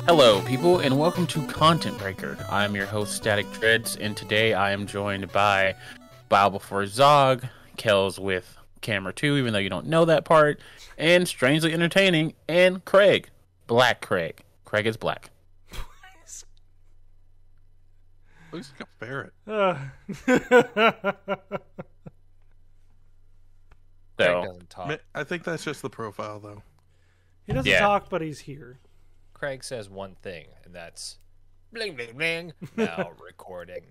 Hello, people, and welcome to Content Breaker. I'm your host, Static Dreads, and today I am joined by Bow Before Zog, Kelz with Camera 2, even though you don't know that part, and Strangely Entertaining, and Craig. Black Craig. Craig is black. Looks like a ferret. Craig doesn't talk. I think that's just the profile, though. He doesn't talk, but he's here. Craig says one thing, and that's bling bling bling. Now recording.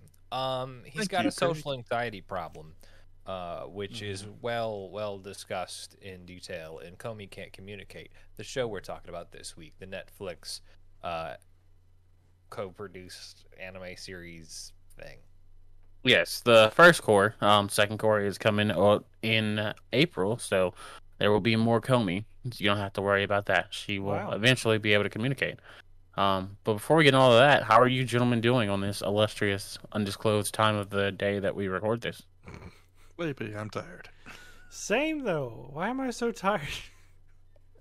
He's got a social anxiety problem, which is well discussed in detail in Komi Can't Communicate, the show we're talking about this week, the Netflix co-produced anime series thing. Yes, the first core. Second core is coming out in April, so there will be more Komi. You don't have to worry about that. She will eventually be able to communicate. But before we get into all of that, how are you gentlemen doing on this illustrious, undisclosed time of the day that we record this? Sleepy, I'm tired. Same, though. Why am I so tired?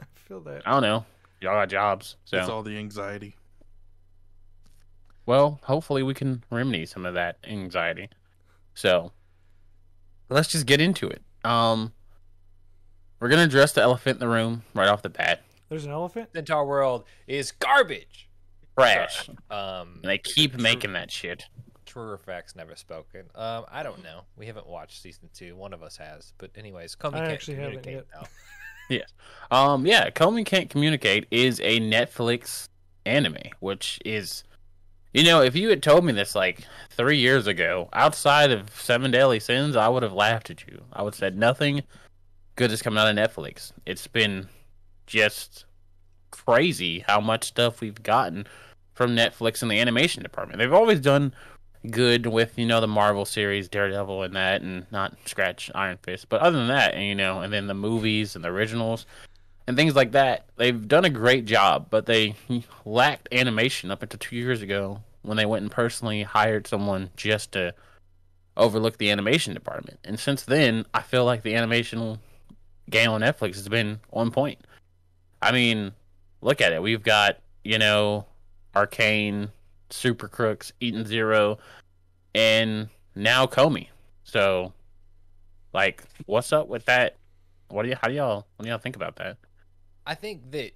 I feel that. I don't know. Y'all got jobs, so. It's all the anxiety. Well, hopefully we can remedy some of that anxiety. So, let's just get into it. We're going to address the elephant in the room right off the bat. There's an elephant? The entire world is garbage. Trash. And they keep making that shit. Truer facts never spoken. I don't know. We haven't watched season 2. One of us has. But anyways, Komi Can't Communicate now. Yes. Komi Can't Communicate is a Netflix anime, which is... You know, if you had told me this like 3 years ago, outside of Seven Deadly Sins, I would have laughed at you. I would have said nothing good is coming out of Netflix. It's been just crazy how much stuff we've gotten from Netflix in the animation department. They've always done good with, you know, the Marvel series, Daredevil and that, and not scratch Iron Fist. But other than that, and, you know, and then the movies and the originals and things like that, they've done a great job, but they lacked animation up until 2 years ago when they went and personally hired someone just to overlook the animation department. And since then, I feel like the animation game on Netflix has been on point. I mean, look at it. We've got, you know, Arcane, Super Crooks, Eden Zero, and now Komi. So, like, what's up with that? What do y'all think about that? I think that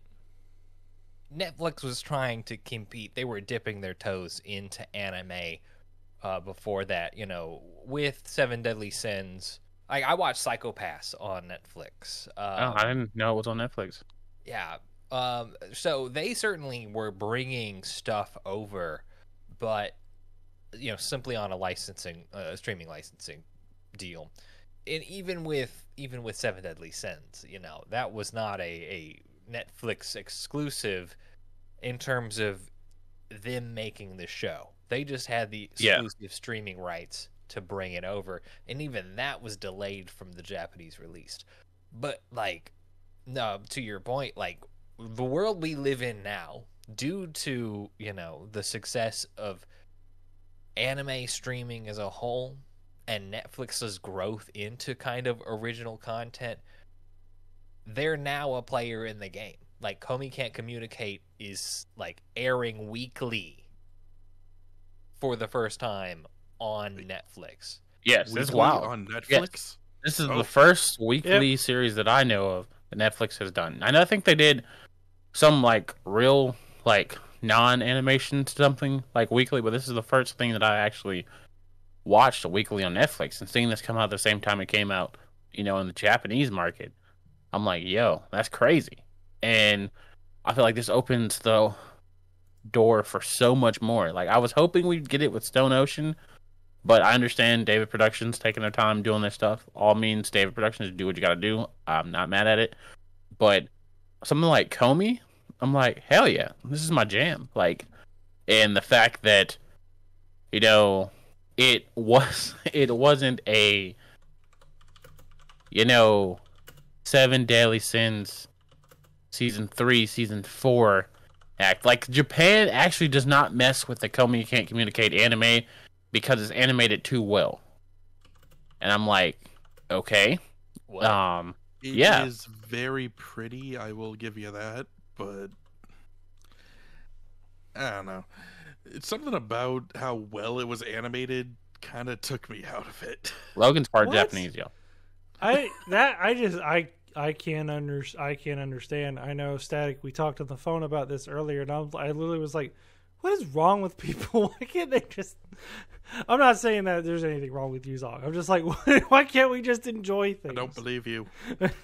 Netflix was trying to compete. They were dipping their toes into anime before that, you know, with Seven Deadly Sins. I watched Psycho Pass on Netflix. I didn't know it was on Netflix. Yeah. So they certainly were bringing stuff over, but, you know, simply on a streaming licensing deal. And even with Seven Deadly Sins, you know, that was not a Netflix exclusive in terms of them making the show. They just had the exclusive streaming rights to bring it over, and even that was delayed from the Japanese release. But, like, no, to your point, like, the world we live in now, due to, you know, the success of anime streaming as a whole, and Netflix's growth into kind of original content, they're now a player in the game. Like, Komi Can't Communicate is, like, airing weekly for the first time on Netflix. Yes, this is wild. On Netflix? Yes. This is the first weekly series that I know of that Netflix has done. And I think they did some, like, real, like, non-animation something, like, weekly, but this is the first thing that I actually watched weekly on Netflix, and seeing this come out at the same time it came out, you know, in the Japanese market, I'm like, yo, that's crazy. And I feel like this opens the door for so much more. Like, I was hoping we'd get it with Stone Ocean, but I understand David Productions taking their time doing this stuff. All means David Productions, do what you gotta do. I'm not mad at it. But something like Komi, I'm like, hell yeah, this is my jam. Like, and the fact that, you know, it wasn't a, you know, Seven Deadly Sins season 3, season 4 act. Like, Japan actually does not mess with the Komi Can't Communicate anime because it's animated too well. And I'm like, okay. What? It is very pretty, I will give you that, but I don't know. It's something about how well it was animated kind of took me out of it. Logan's part What? Japanese, yo. I can't understand. I know, Static, we talked on the phone about this earlier, and I literally was like, what is wrong with people? Why can't they just... I'm not saying that there's anything wrong with Yuzong. I'm just like, why can't we just enjoy things? I don't believe you.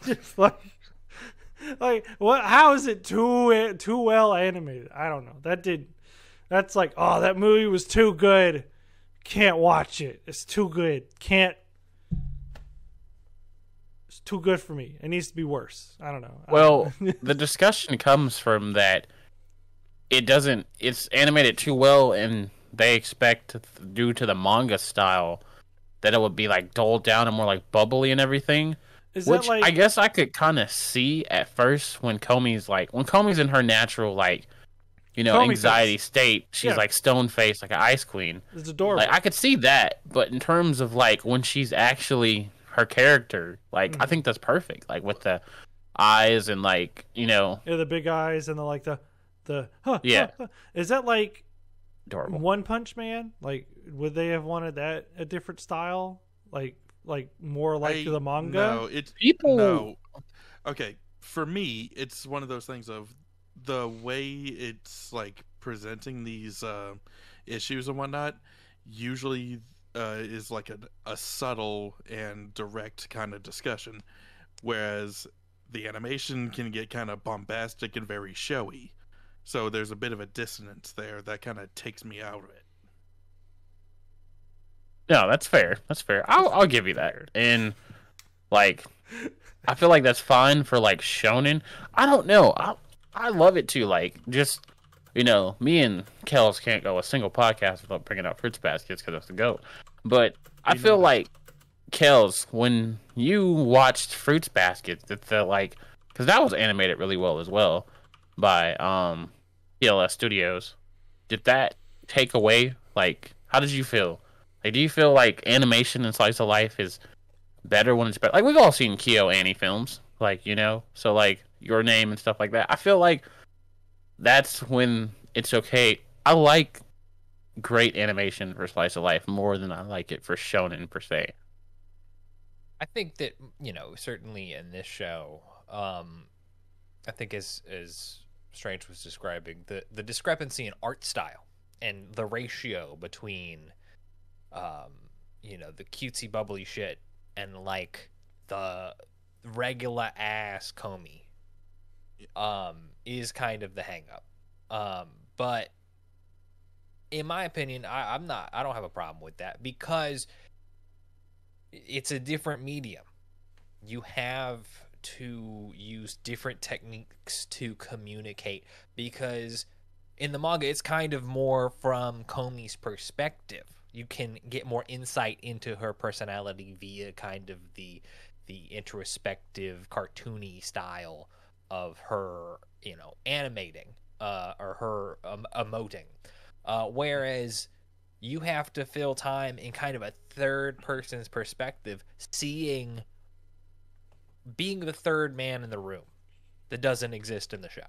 Just like what? How is it too well animated? I don't know. That's like, oh, that movie was too good. Can't watch it. It's too good. Can't. It's too good for me. It needs to be worse. I don't know. Well, the discussion comes from that it's animated too well, and they expect, due to the manga style, that it would be like dulled down and more like bubbly and everything. Is Which that like, I guess I could kind of see at first when Komi's in her natural, like, you know, Komi anxiety face. state. She's Yeah. like stone faced, like an ice queen. it's adorable? Like I could see that, but in terms of like when she's actually her character, like I think that's perfect. Like with the eyes and like, you know, Yeah, the big eyes and the Yeah. Is that like adorable. One Punch Man? Like, would they have wanted that a different style? Like more like the manga? No, it's People- no. Okay, for me, it's one of those things of the way it's like presenting these issues and whatnot. Usually, is like a subtle and direct kind of discussion, whereas the animation can get kind of bombastic and very showy. So there's a bit of a dissonance there that kind of takes me out of it. No, that's fair. That's fair. I'll give you that. And like, I feel like that's fine for like shonen. I don't know. I love it too. Like, just, you know, me and Kelz can't go a single podcast without bringing up Fruits Baskets because it's the GOAT. But I feel like Kelz, when you watched Fruits Baskets, it's like, because that was animated really well as well by PLS Studios. Did that take away? Like, how did you feel? Like, do you feel like animation and slice of life is better when it's better? Like, we've all seen Kyo Annie films, like, you know, so like Your Name and stuff like that. I feel like that's when it's okay. I like great animation for slice of life more than I like it for shonen per se. I think that, you know, certainly in this show, I think as Strange was describing, the discrepancy in art style and the ratio between, you know, the cutesy bubbly shit and like the regular ass Komi, is kind of the hang up. But in my opinion, I don't have a problem with that because it's a different medium. You have to use different techniques to communicate because in the manga it's kind of more from Komi's perspective. You can get more insight into her personality via kind of the introspective cartoony style of her, you know, animating or her emoting, whereas you have to fill time in kind of a third person's perspective, being the third man in the room that doesn't exist in the show.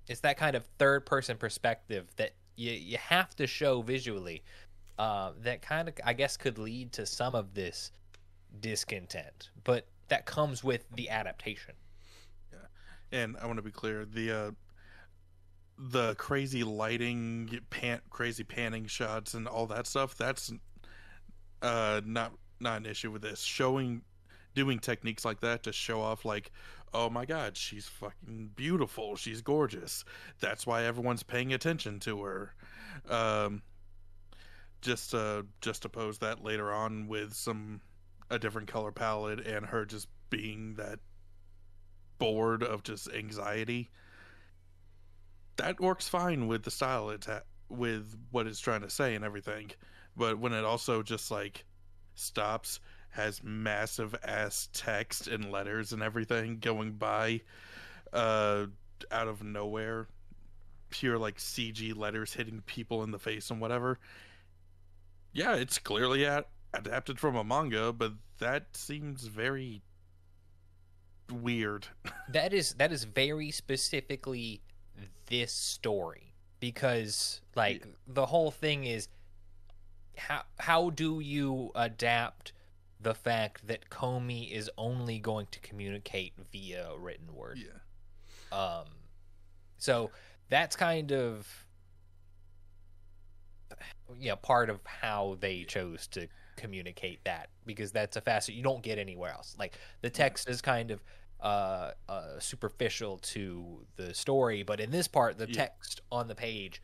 It's that kind of third person perspective that you have to show visually, that kind of, I guess, could lead to some of this discontent, but that comes with the adaptation. Yeah, and I want to be clear, the crazy lighting, crazy panning shots, and all that stuff, that's not an issue with this. Doing techniques like that to show off, like, oh my god, she's fucking beautiful, she's gorgeous, that's why everyone's paying attention to her. Just oppose that later on with a different color palette and her just being that bored of just anxiety. That works fine with the style with what it's trying to say and everything. But when it also just like stops, has massive ass text and letters and everything going by out of nowhere, pure like CG letters hitting people in the face and whatever. Yeah, it's clearly adapted from a manga, but that seems very weird. That is very specifically this story. because like the whole thing is how do you adapt the fact that Komi is only going to communicate via written word? Yeah. So that's kind of part of how they chose to communicate that, because that's a facet you don't get anywhere else. Like the text is kind of superficial to the story, but in this part, the text on the page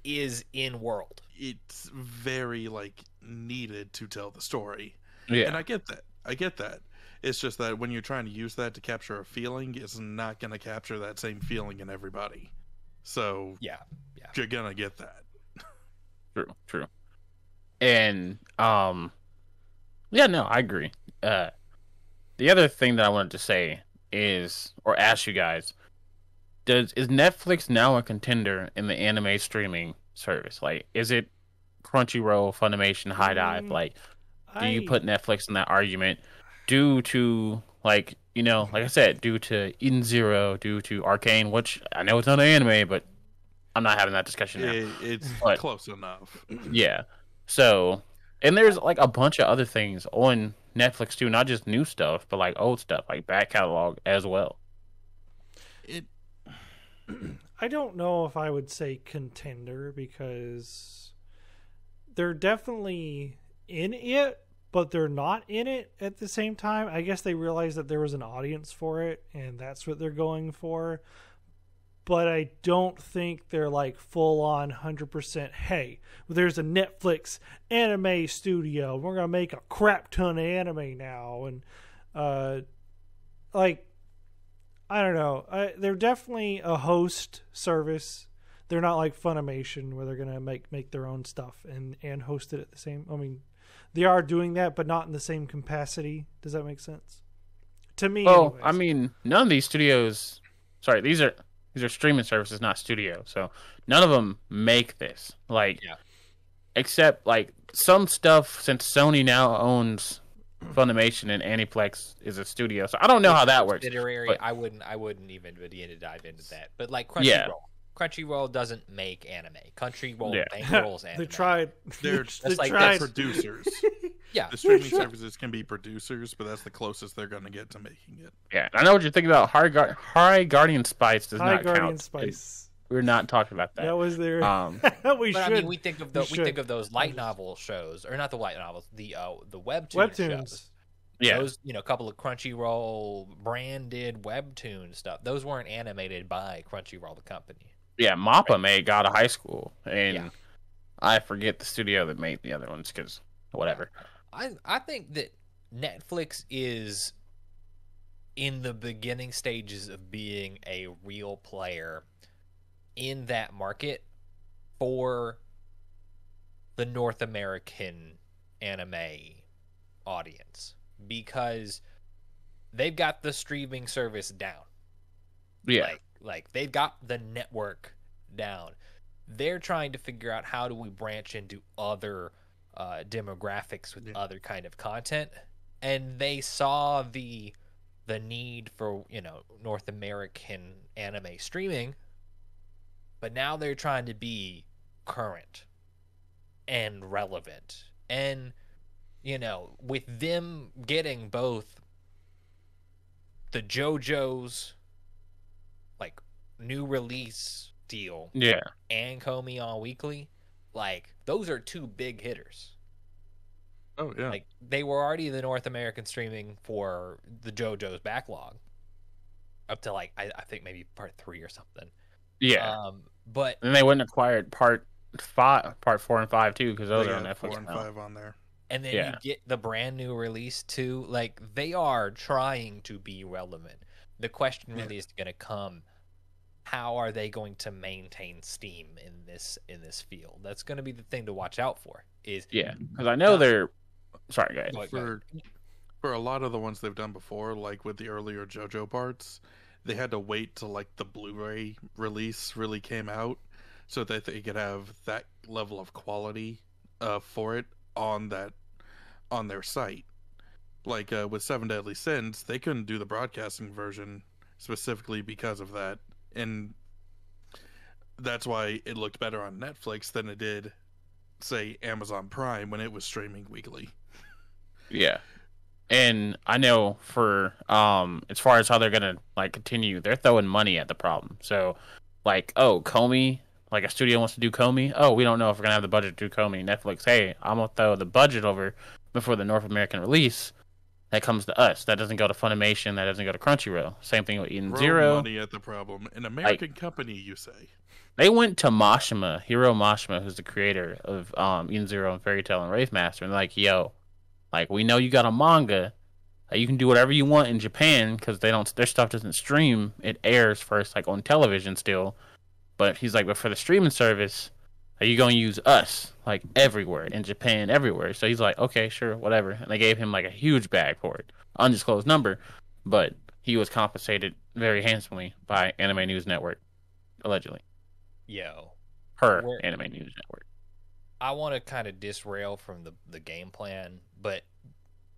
is in world. It's very like needed to tell the story. Yeah. And I get that. It's just that when you're trying to use that to capture a feeling, it's not going to capture that same feeling in everybody. So you're going to get that. True. And I agree. The other thing that I wanted to say is, or ask you guys, is Netflix now a contender in the anime streaming service? Like, is it Crunchyroll, Funimation, High Dive? Like, do you put Netflix in that argument due to, like, like I said, due to Eden Zero, due to Arcane, which I know it's not an anime, but I'm not having that discussion now. It's close enough. Yeah. So, and there's like a bunch of other things on Netflix too, not just new stuff, but like old stuff, like back catalog as well. I don't know if I would say contender, because they're definitely in it, but they're not in it at the same time. I guess they realized that there was an audience for it, and that's what they're going for. But I don't think they're like full on 100%. Hey, there's a Netflix anime studio. We're gonna make a crap ton of anime now, and like, I don't know. They're definitely a host service. They're not like Funimation, where they're gonna make their own stuff and host it at the same. I mean, they are doing that, but not in the same capacity. Does that make sense? To me, well, anyways. I mean, none of these studios. Sorry, these are streaming services, not studios. So none of them make this. Like, except like some stuff, since Sony now owns Funimation and Aniplex is a studio. So I don't know how that works. But I wouldn't even begin to dive into that. But like Crunchyroll. Crunchyroll doesn't make anime. Crunchyroll bankrolls anime. They tried. They're tried. producers. Yeah. The streaming services can be producers, but that's the closest they're going to get to making it. Yeah, I know what you're thinking about. High Guardian Spice does not Guardian count. Spice. We're not talking about that. That was their. We should. We think of those light novel shows, or not the light novels, the webtoons shows. Yeah, those, a couple of Crunchyroll branded webtoon stuff. Those weren't animated by Crunchyroll, the company. Yeah, Mappa made God of High School, and I forget the studio that made the other ones because whatever. I think that Netflix is in the beginning stages of being a real player in that market for the North American anime audience, because they've got the streaming service down. Yeah. Like they've got the network down. They're trying to figure out, how do we branch into other demographics with other kind of content, and they saw the need for North American anime streaming, but now they're trying to be current and relevant, and with them getting both the JoJo's like new release deal and Komi on weekly, like those are two big hitters. Oh yeah. Like they were already the North American streaming for the JoJo's backlog up to like I think maybe part 3 or something. Yeah. But then they wouldn't acquired part 4 and 5 too, because those are on Netflix 4 and 5 on there. And then you get the brand new release too. Like they are trying to be relevant. The question really is going to come: how are they going to maintain steam in this field? That's going to be the thing to watch out for. Because I know they're. Sorry, guys. For a lot of the ones they've done before, like with the earlier JoJo parts, they had to wait till like the Blu-ray release really came out, so that they could have that level of quality for it on their site. Like with Seven Deadly Sins, they couldn't do the broadcasting version specifically because of that. And that's why it looked better on Netflix than it did, say, Amazon Prime when it was streaming weekly. Yeah. And I know for as far as how they're gonna like continue, they're throwing money at the problem. So like, oh, Komi, like a studio wants to do Komi. Oh, we don't know if we're gonna have the budget to do Komi. Netflix, hey, I'm gonna throw the budget over before the North American release. That comes to us. That doesn't go to Funimation. That doesn't go to Crunchyroll. Same thing with Eden Throw Zero. money at the problem. An American company, you say? They went to Mashima, Hiro Mashima, who's the creator of Eden Zero and Fairy Tail and Wraith Master, and they're like, yo, like we know you got a manga. You can do whatever you want in Japan because their stuff doesn't stream. It airs first, like on television still. But he's like, but for the streaming service, are you going to use us like everywhere in Japan, everywhere? So he's like, okay, sure, whatever. And they gave him like a huge bag for it, undisclosed number, but he was compensated very handsomely by Anime News Network, allegedly. Yo, Anime News Network. I want to kind of disrail from the game plan, but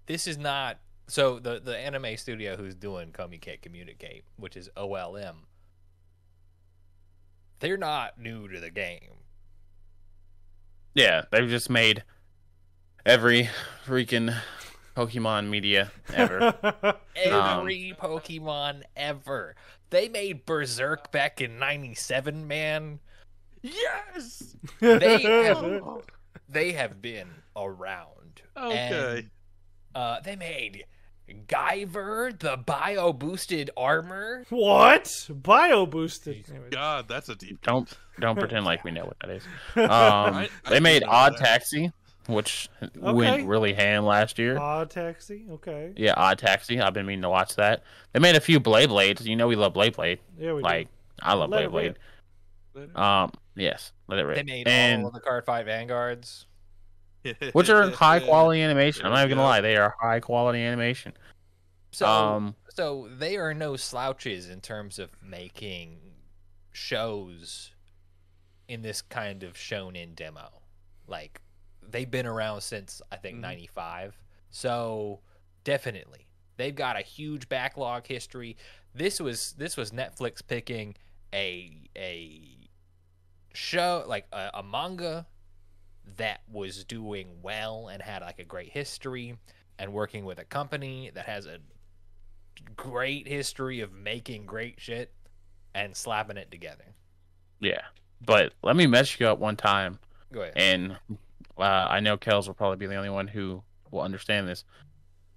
this is not. So the anime studio who's doing Komi Can't Communicate, which is OLM, they're not new to the game. Yeah, they've just made every freaking Pokemon media ever. Every Pokemon ever. They made Berserk back in '97, man. Yes! They have been around. Okay. And, they made Guyver, the bio-boosted armor. What? Bio boosted. God, that's a deep. Don't pretend like we know what that is. I They made know Odd that. Taxi, which went really ham last year. Odd Taxi. Okay. Yeah, Odd Taxi. I've been meaning to watch that. They made a few Blade Blades. You know we love Blade Blade. Yeah, we Like I love Let Blade it Blade. Yes, let it rip. They made and all of the Card Fight Vanguards. which are high quality animation. I'm not even gonna Yeah. lie, they are high quality animation. So they are no slouches in terms of making shows in this kind of shonen demo. Like they've been around since I think '95. So definitely they've got a huge backlog history. This was Netflix picking a show like a manga that was doing well and had like a great history, and working with a company that has a great history of making great shit and slapping it together. Yeah, but let me mess you up one time, Go ahead. and I know Kelz will probably be the only one who will understand this.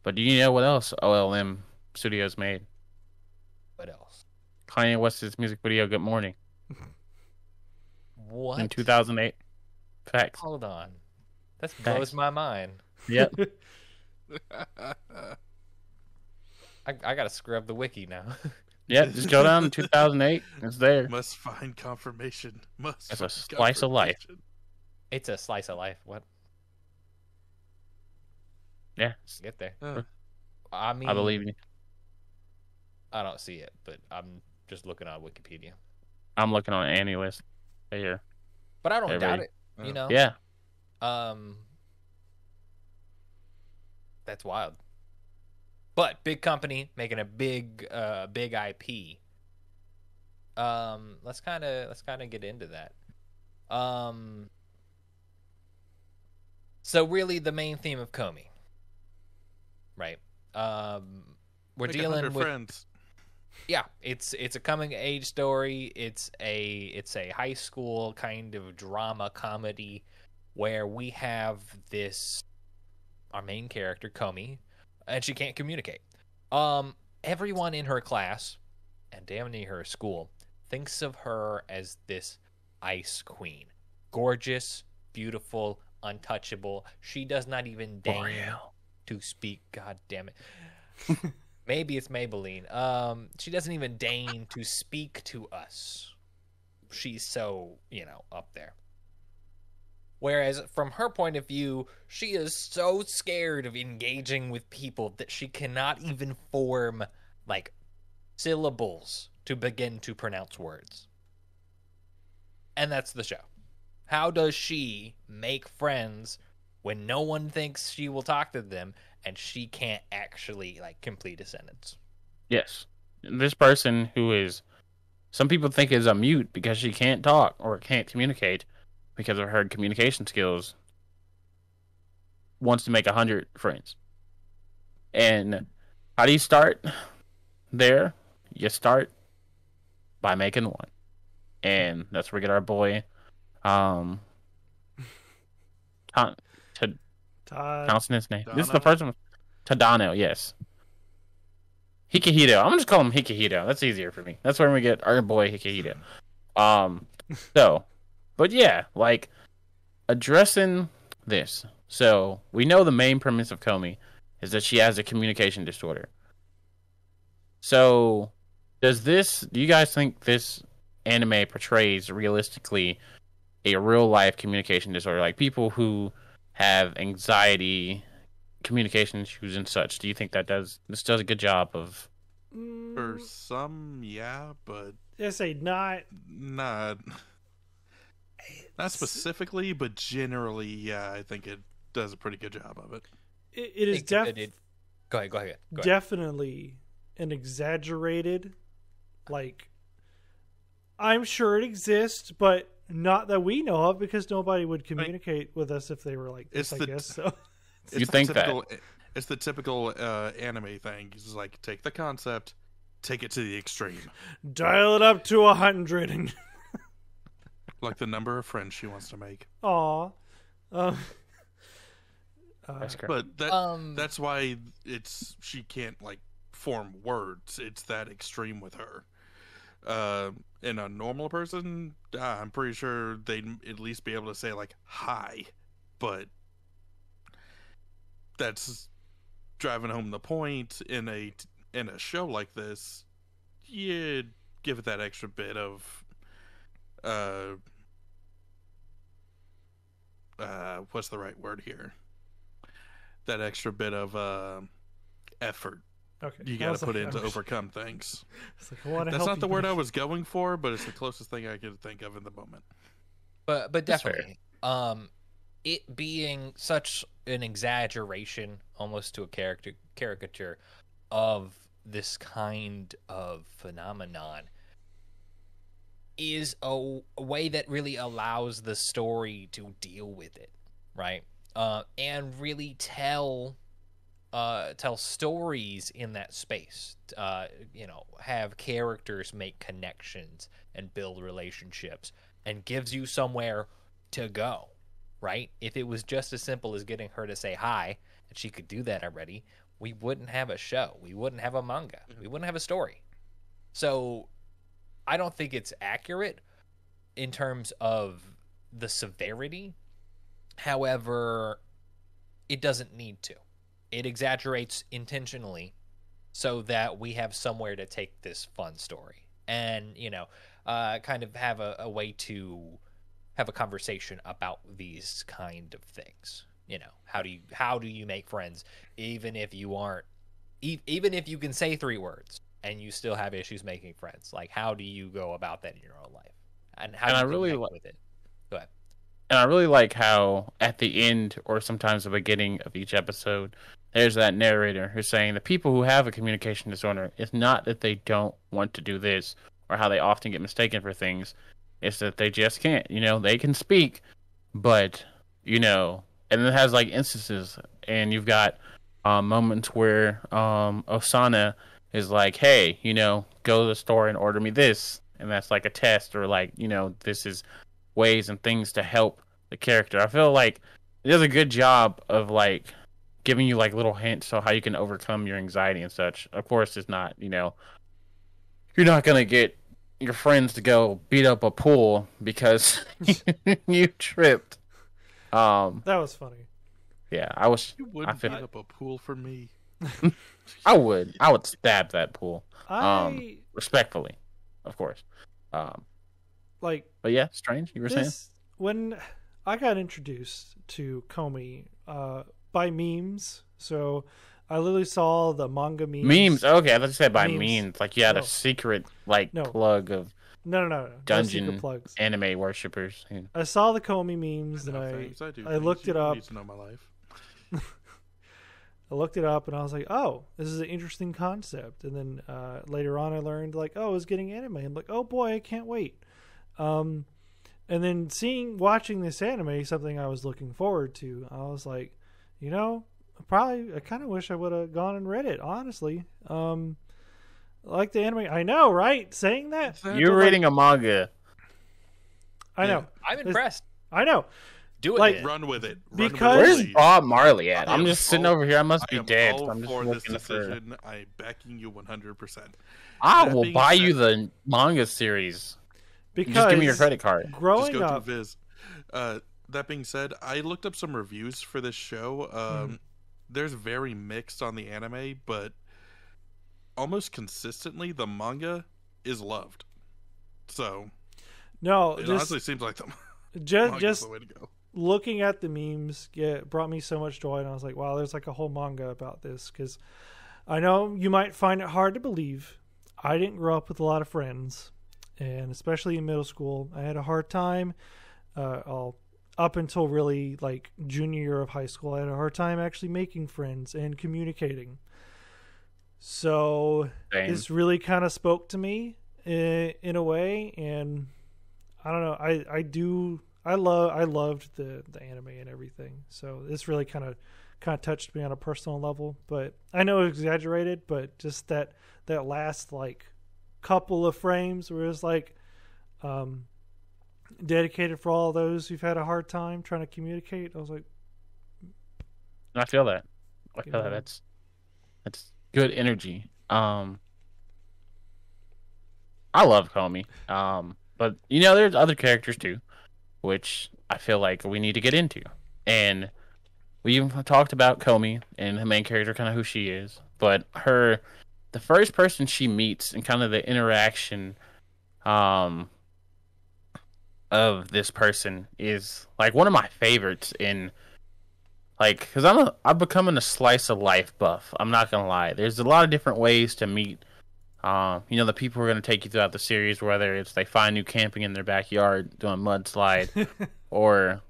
But do you know what else OLM Studios made? What else? Kanye West's music video "Good Morning" What? in 2008. Facts. Hold on. That blows my mind. Yep. I gotta scrub the wiki now. Yep. Just go down to 2008. It's there. Must find confirmation. Must. It's a find slice of life. confirmation. It's a slice of life. What? Yeah. Get there. Uh, I mean, I believe you. I don't see it, but I'm just looking on Wikipedia. I'm looking on Annie list right here. But I don't Hey, doubt buddy. it. You know. Yeah. That's wild. But big company making a big IP. Let's kind of get into that. So really the main theme of Komi, right? We're like dealing 100 with friends. yeah, it's a coming of age story. It's a high school kind of drama comedy where we have our main character Komi, and she can't communicate. Everyone in her class and damn near her school thinks of her as this ice queen, gorgeous, beautiful, untouchable. She does not even deign to speak. God damn it. Maybe it's Maybelline. She doesn't even deign to speak to us. She's so, up there. Whereas from her point of view, she is so scared of engaging with people that she cannot even form, like, syllables to begin to pronounce words. And that's the show. How does she make friends when no one thinks she will talk to them and she can't actually, like, complete a sentence? Yes. This person who is Some people think is a mute because she can't talk or can't communicate because of her communication skills. Wants to make 100 friends. And how do you start there? You start by making one. And that's where we get our boy, pronouncing his name. This is the first one. Tadano, yes. Hikihito. I'm gonna just call him Hikihito. That's easier for me. That's where we get our boy Hikihito. But yeah, like addressing this. So we know the main premise of Komi is that she has a communication disorder. So do you guys think this anime portrays realistically a real life communication disorder? Like people who have anxiety, communication issues and such. Do you think this does a good job of? For some, yeah, but I say not specifically, but generally, yeah, I think it does a pretty good job of it. It is Go ahead. Definitely an exaggerated, like, I'm sure it exists, but not that we know of, because nobody would communicate with us if they were like this, I guess. So you think that it's the typical anime thing. It's like, take the concept, take it to the extreme, dial it up to 100, and like the number of friends she wants to make. Aw. But that's why she can't like form words. It's that extreme with her. In a normal person, I'm pretty sure they'd at least be able to say like hi, but that's driving home the point. In a show like this, you give it that extra bit of what's the right word here? That extra bit of effort. Okay. You got to put in to overcome things. That's not the word I was going for, but it's the closest thing I could think of in the moment. But definitely, it being such an exaggeration, almost to a caricature of this kind of phenomenon, is a way that really allows the story to deal with it, right? And really tell stories in that space. Have characters make connections and build relationships, and gives you somewhere to go, right? If it was just as simple as getting her to say hi, and she could do that already, we wouldn't have a show. We wouldn't have a manga. We wouldn't have a story. So I don't think it's accurate in terms of the severity. However, it doesn't need to. It exaggerates intentionally so that we have somewhere to take this fun story and, kind of have a way to have a conversation about these kind of things. How do you make friends even if you aren't, even if you can say 3 words and you still have issues making friends? Like, how do you go about that in your own life? And how do you connect with it? Go ahead. And I really like how at the end or sometimes the beginning of each episode, there's that narrator who's saying the people who have a communication disorder, it's not that they don't want to do this or how they often get mistaken for things. It's that they just can't. They can speak, but, and it has like instances, and you've got moments where Osana is like, hey, go to the store and order me this. And that's like a test, or like, this is ways and things to help the character. I feel like it does a good job of like giving you like little hints on how you can overcome your anxiety and such. Of course, it's not, you're not going to get your friends to go beat up a pool because you tripped. That was funny. Yeah, You wouldn't beat up a pool for me. I would stab that pool. Respectfully, of course. But yeah, strange. You were saying when I got introduced to Komi by memes, so I literally saw the manga memes. Memes. Okay, I thought you said by memes. Like you had a secret plug of no dungeon plugs. Anime worshippers. I saw the Komi memes and I looked it up. Need to know my life. I looked it up and I was like, oh, this is an interesting concept. And then later on I learned like, oh, it's getting anime. I'm like, oh boy, I can't wait. And then watching this anime, something I was looking forward to, I was like, you know, I kind of wish I would have gone and read it, honestly. Like the anime. I know, right? Saying that? You're reading a manga. I know. I'm impressed. I know. Do it. Like, Run with it. Because- Where's Bob Marley at? I'm just sitting all- over here. I must be I am dead. all I'm just for this looking for. decision. I'm backing you 100%. I That will being buy said- you the manga series. Because Just give me your credit card. growing Just go up, to Viz. That being said, I looked up some reviews for this show. There's very mixed on the anime, but almost consistently the manga is loved. So no, it just honestly seems like the manga's just the way to go. looking at the memes brought me so much joy, and I was like, wow, there's like a whole manga about this. Because I know you might find it hard to believe. I didn't grow up with a lot of friends, and especially in middle school, I had a hard time. Up until really like junior year of high school, I had a hard time actually making friends and communicating. So Same. this really kind of spoke to me in a way, and I don't know. I loved the anime and everything. So this really kind of touched me on a personal level. But I know it's exaggerated, but just that last like couple of frames where it's like dedicated for all those who've had a hard time trying to communicate. I was like, I feel that. I You feel know. that. That's good energy. I love Komi. But you know, there's other characters too, which I feel like we need to get into. And we even talked about Komi and the main character, kind of who she is. But the first person she meets and kind of the interaction, of this person is like one of my favorites in. Like, because I'm becoming a slice of life buff. I'm not gonna lie. There's a lot of different ways to meet, the people who are gonna take you throughout the series. Whether it's they find you camping in their backyard doing mudslide, or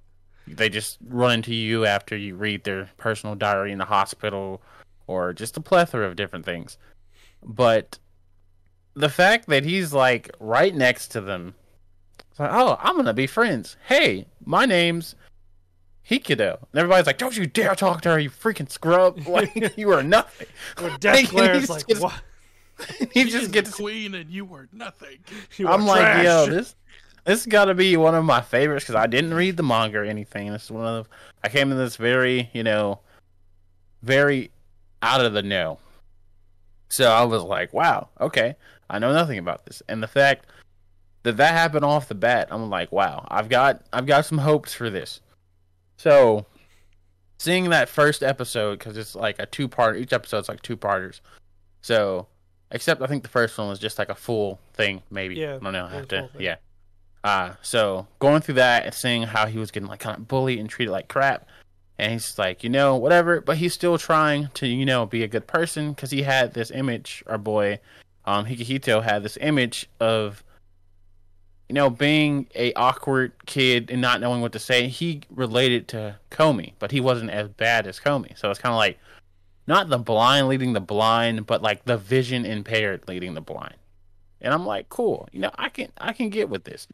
they just run into you after you read their personal diary in the hospital, or just a plethora of different things. But the fact that he's like right next to them, it's like, oh, I'm gonna be friends. Hey, my name's Hikido. And everybody's like, don't you dare talk to her, you freaking scrub. Like, you are nothing. Where Death Glare's like, just- what? He She just is gets. the queen, and you were nothing. You I'm are like, trash. yo, this got to be one of my favorites because I didn't read the manga or anything. This is one of I came in this very, very out of the know. So I was like, wow, okay, I know nothing about this. And the fact that happened off the bat, I'm like, wow, I've got some hopes for this. So, seeing that first episode, because it's like a two-part, each episode's like two-parters. So, except I think the first one was just like a full thing, maybe. Yeah, I don't know. I it have was a to, full thing. yeah. So, going through that and seeing how he was getting like kind of bullied and treated like crap. And he's like, whatever. But he's still trying to, be a good person because he had this image, our boy, Hikihito had this image of, being a awkward kid and not knowing what to say. He related to Komi, but he wasn't as bad as Komi. So it's kind of like not the blind leading the blind, but like the vision impaired leading the blind. And I'm like, cool. I can get with this.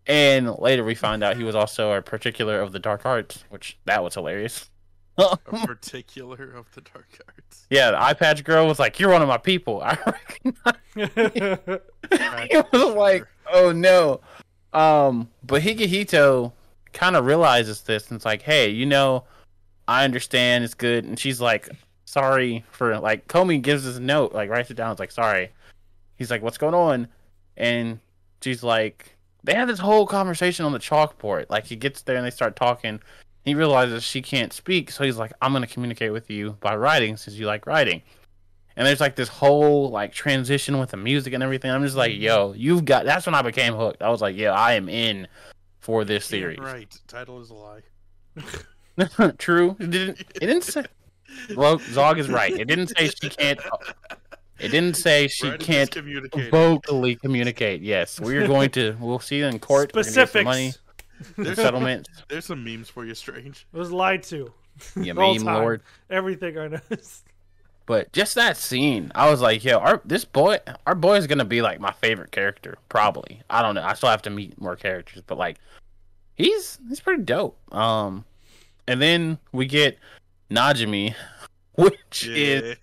And later we find out he was also a particular of the dark arts, which that was hilarious. A particular of the dark arts. Yeah, the eye patch girl was like, "You're one of my people." I recognize. It was like, oh no. But Hikihito kind of realizes this and it's like, hey, I understand, it's good. And she's like, sorry for, like, Komi gives us a note, like, writes it down. It's like, sorry. He's like, what's going on? And she's like, they have this whole conversation on the chalkboard. Like, he gets there and they start talking. He realizes she can't speak, so he's like, I'm going to communicate with you by writing since you like writing. And there's like this whole like transition with the music and everything. I'm just like, yo, that's when I became hooked. I was like, yeah, I am in for this series. Yeah, right. Title is a lie. True. It didn't say. Well, Zog is right. It didn't say she can't. It didn't say she Writing is can't communicating. vocally communicate. Yes, we'll see you in court. We're gonna get some Specifics. money, settlement. There's some memes for you, Strange. It was lied to. You All meme time. lord. Everything I noticed. But just that scene, I was like, yo, our boy is gonna be like my favorite character, probably. I don't know. I still have to meet more characters, but like, he's pretty dope. And then we get Najimi, which is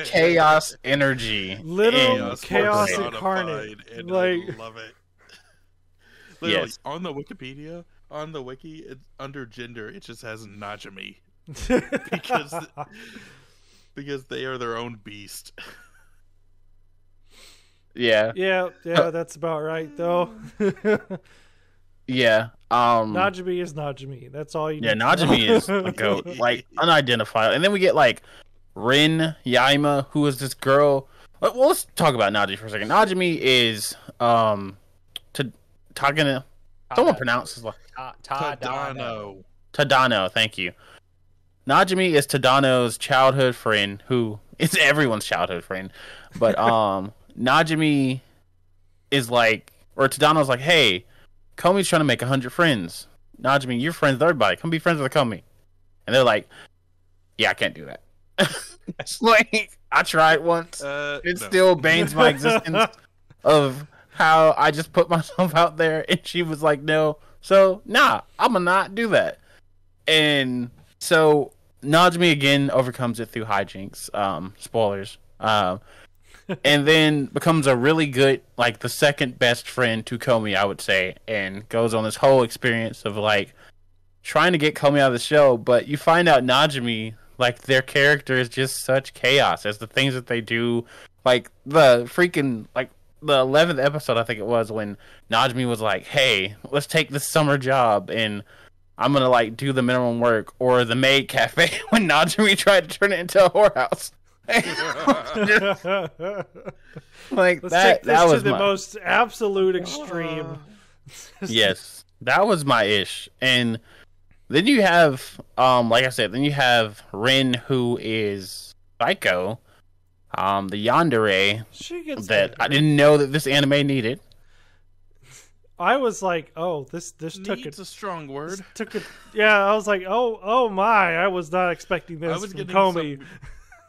chaos energy, Literal and chaos personified. incarnate. And Like, I love it. Literally, Yes. on the Wikipedia, on the wiki, under gender, it just has Najimi because they are their own beast. Yeah, yeah, that's about right though. yeah. Najimi is Najimi. That's all you. Yeah, need to know. Najimi is a goat, like unidentified. And then we get like Rin Yaima, who is this girl. Well, let's talk about Najimi for a second. Najimi is Tagana. Someone pronounces like Tadano. Tadano. Thank you. Najimi is Tadano's childhood friend, who is everyone's childhood friend. But Najimi is like, or Tadano's like, hey, Komi's trying to make 100 friends. Najimi, you're friends with everybody. Come be friends with Komi. And they're like, yeah, I can't do that. It's like, I tried once. It No. still banes my existence of how I just put myself out there. And she was like, no. So, nah, I'm going to not do that. And so Najimi again overcomes it through hijinks. Spoilers. And then becomes a really good, like the second best friend to Komi, I would say, and goes on this whole experience of like trying to get Komi out of the show. But you find out Najimi, like their character is just such chaos as the things that they do. Like the freaking, like the 11th episode, I think it was, when Najimi was like, hey, let's take this summer job and I'm gonna like do the minimum work, or the maid cafe when Najimi tried to turn it into a whorehouse. Like Let's that take this was to the my most absolute extreme. yes, that was my ish. And then you have like I said, then you have Rin, who is Psycho, the yandere She gets that I didn't know that this anime needed. I was like, oh, this took Needs it. a strong word. Took it. Yeah, I was like, oh my! I was not expecting this from Komi.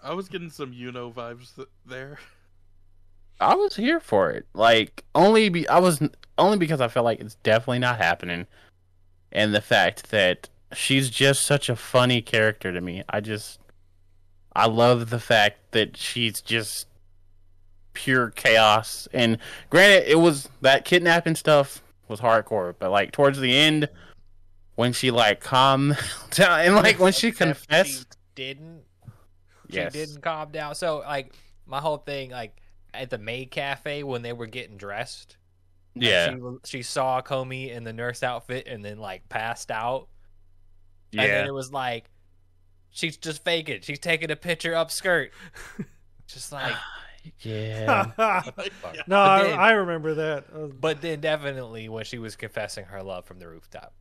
I was getting some vibes there. I was here for it. Like only because I felt like it's definitely not happening, and the fact that she's just such a funny character to me. I love the fact that she's just pure chaos. And granted, it was that kidnapping stuff was hardcore, but like towards the end, when she like calmed down and like when she confessed, She yes, didn't calm down. So like my whole thing, like at the maid cafe when they were getting dressed, yeah, she saw Komi in the nurse outfit and then like passed out. yeah. And then it was like she's just faking. She's taking a picture up skirt. Just like Yeah. No, I remember that. But then definitely when she was confessing her love from the rooftop.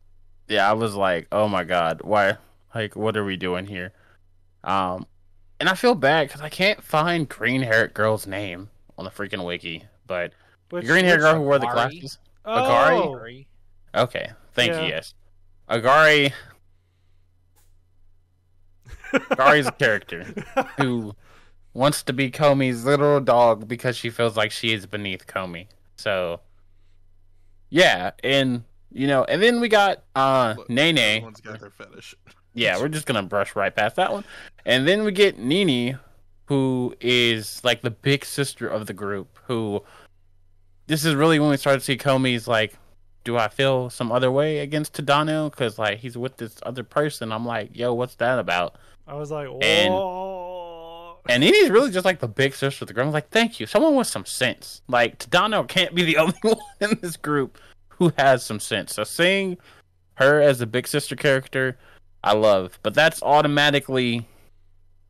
Yeah, I was like, oh my god, why? Like, what are we doing here? And I feel bad because I can't find green-haired girl's name on the freaking wiki. But the green-haired girl who wore the Agari? glasses, Oh, Agari. Okay, thank Yeah. you. Yes, Agari's a character who wants to be Komi's literal dog because she feels like she is beneath Komi. So, yeah, and and then we got Nene. Everyone's got their fetish. Yeah, we're just gonna brush right past that one, and then we get Nini, who is like the big sister of the group. Who this is really when we start to see Komi's like, do I feel some other way against Tadano because like he's with this other person? I'm like, yo, what's that about? I was like, And- whoa. And Nini's really just like the big sister of the group. I'm like, thank you, someone with some sense. Like Tadano can't be the only one in this group who has some sense. So seeing her as the big sister character, I love. But that's automatically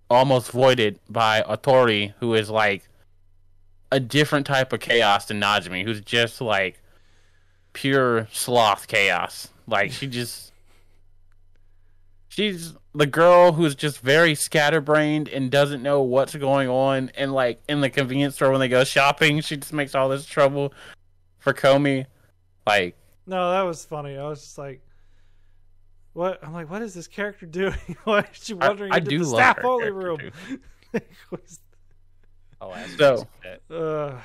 almost voided by Otori, who is like a different type of chaos than Najimi, who's just like pure sloth chaos. Like she's the girl who's just very scatterbrained and doesn't know what's going on. And like in the convenience store when they go shopping, she just makes all this trouble for Komi. Like, No, that was funny. I was just like, what? I'm like, what is this character doing? Why is she wandering I into do the love staff her only character, room? So, uh,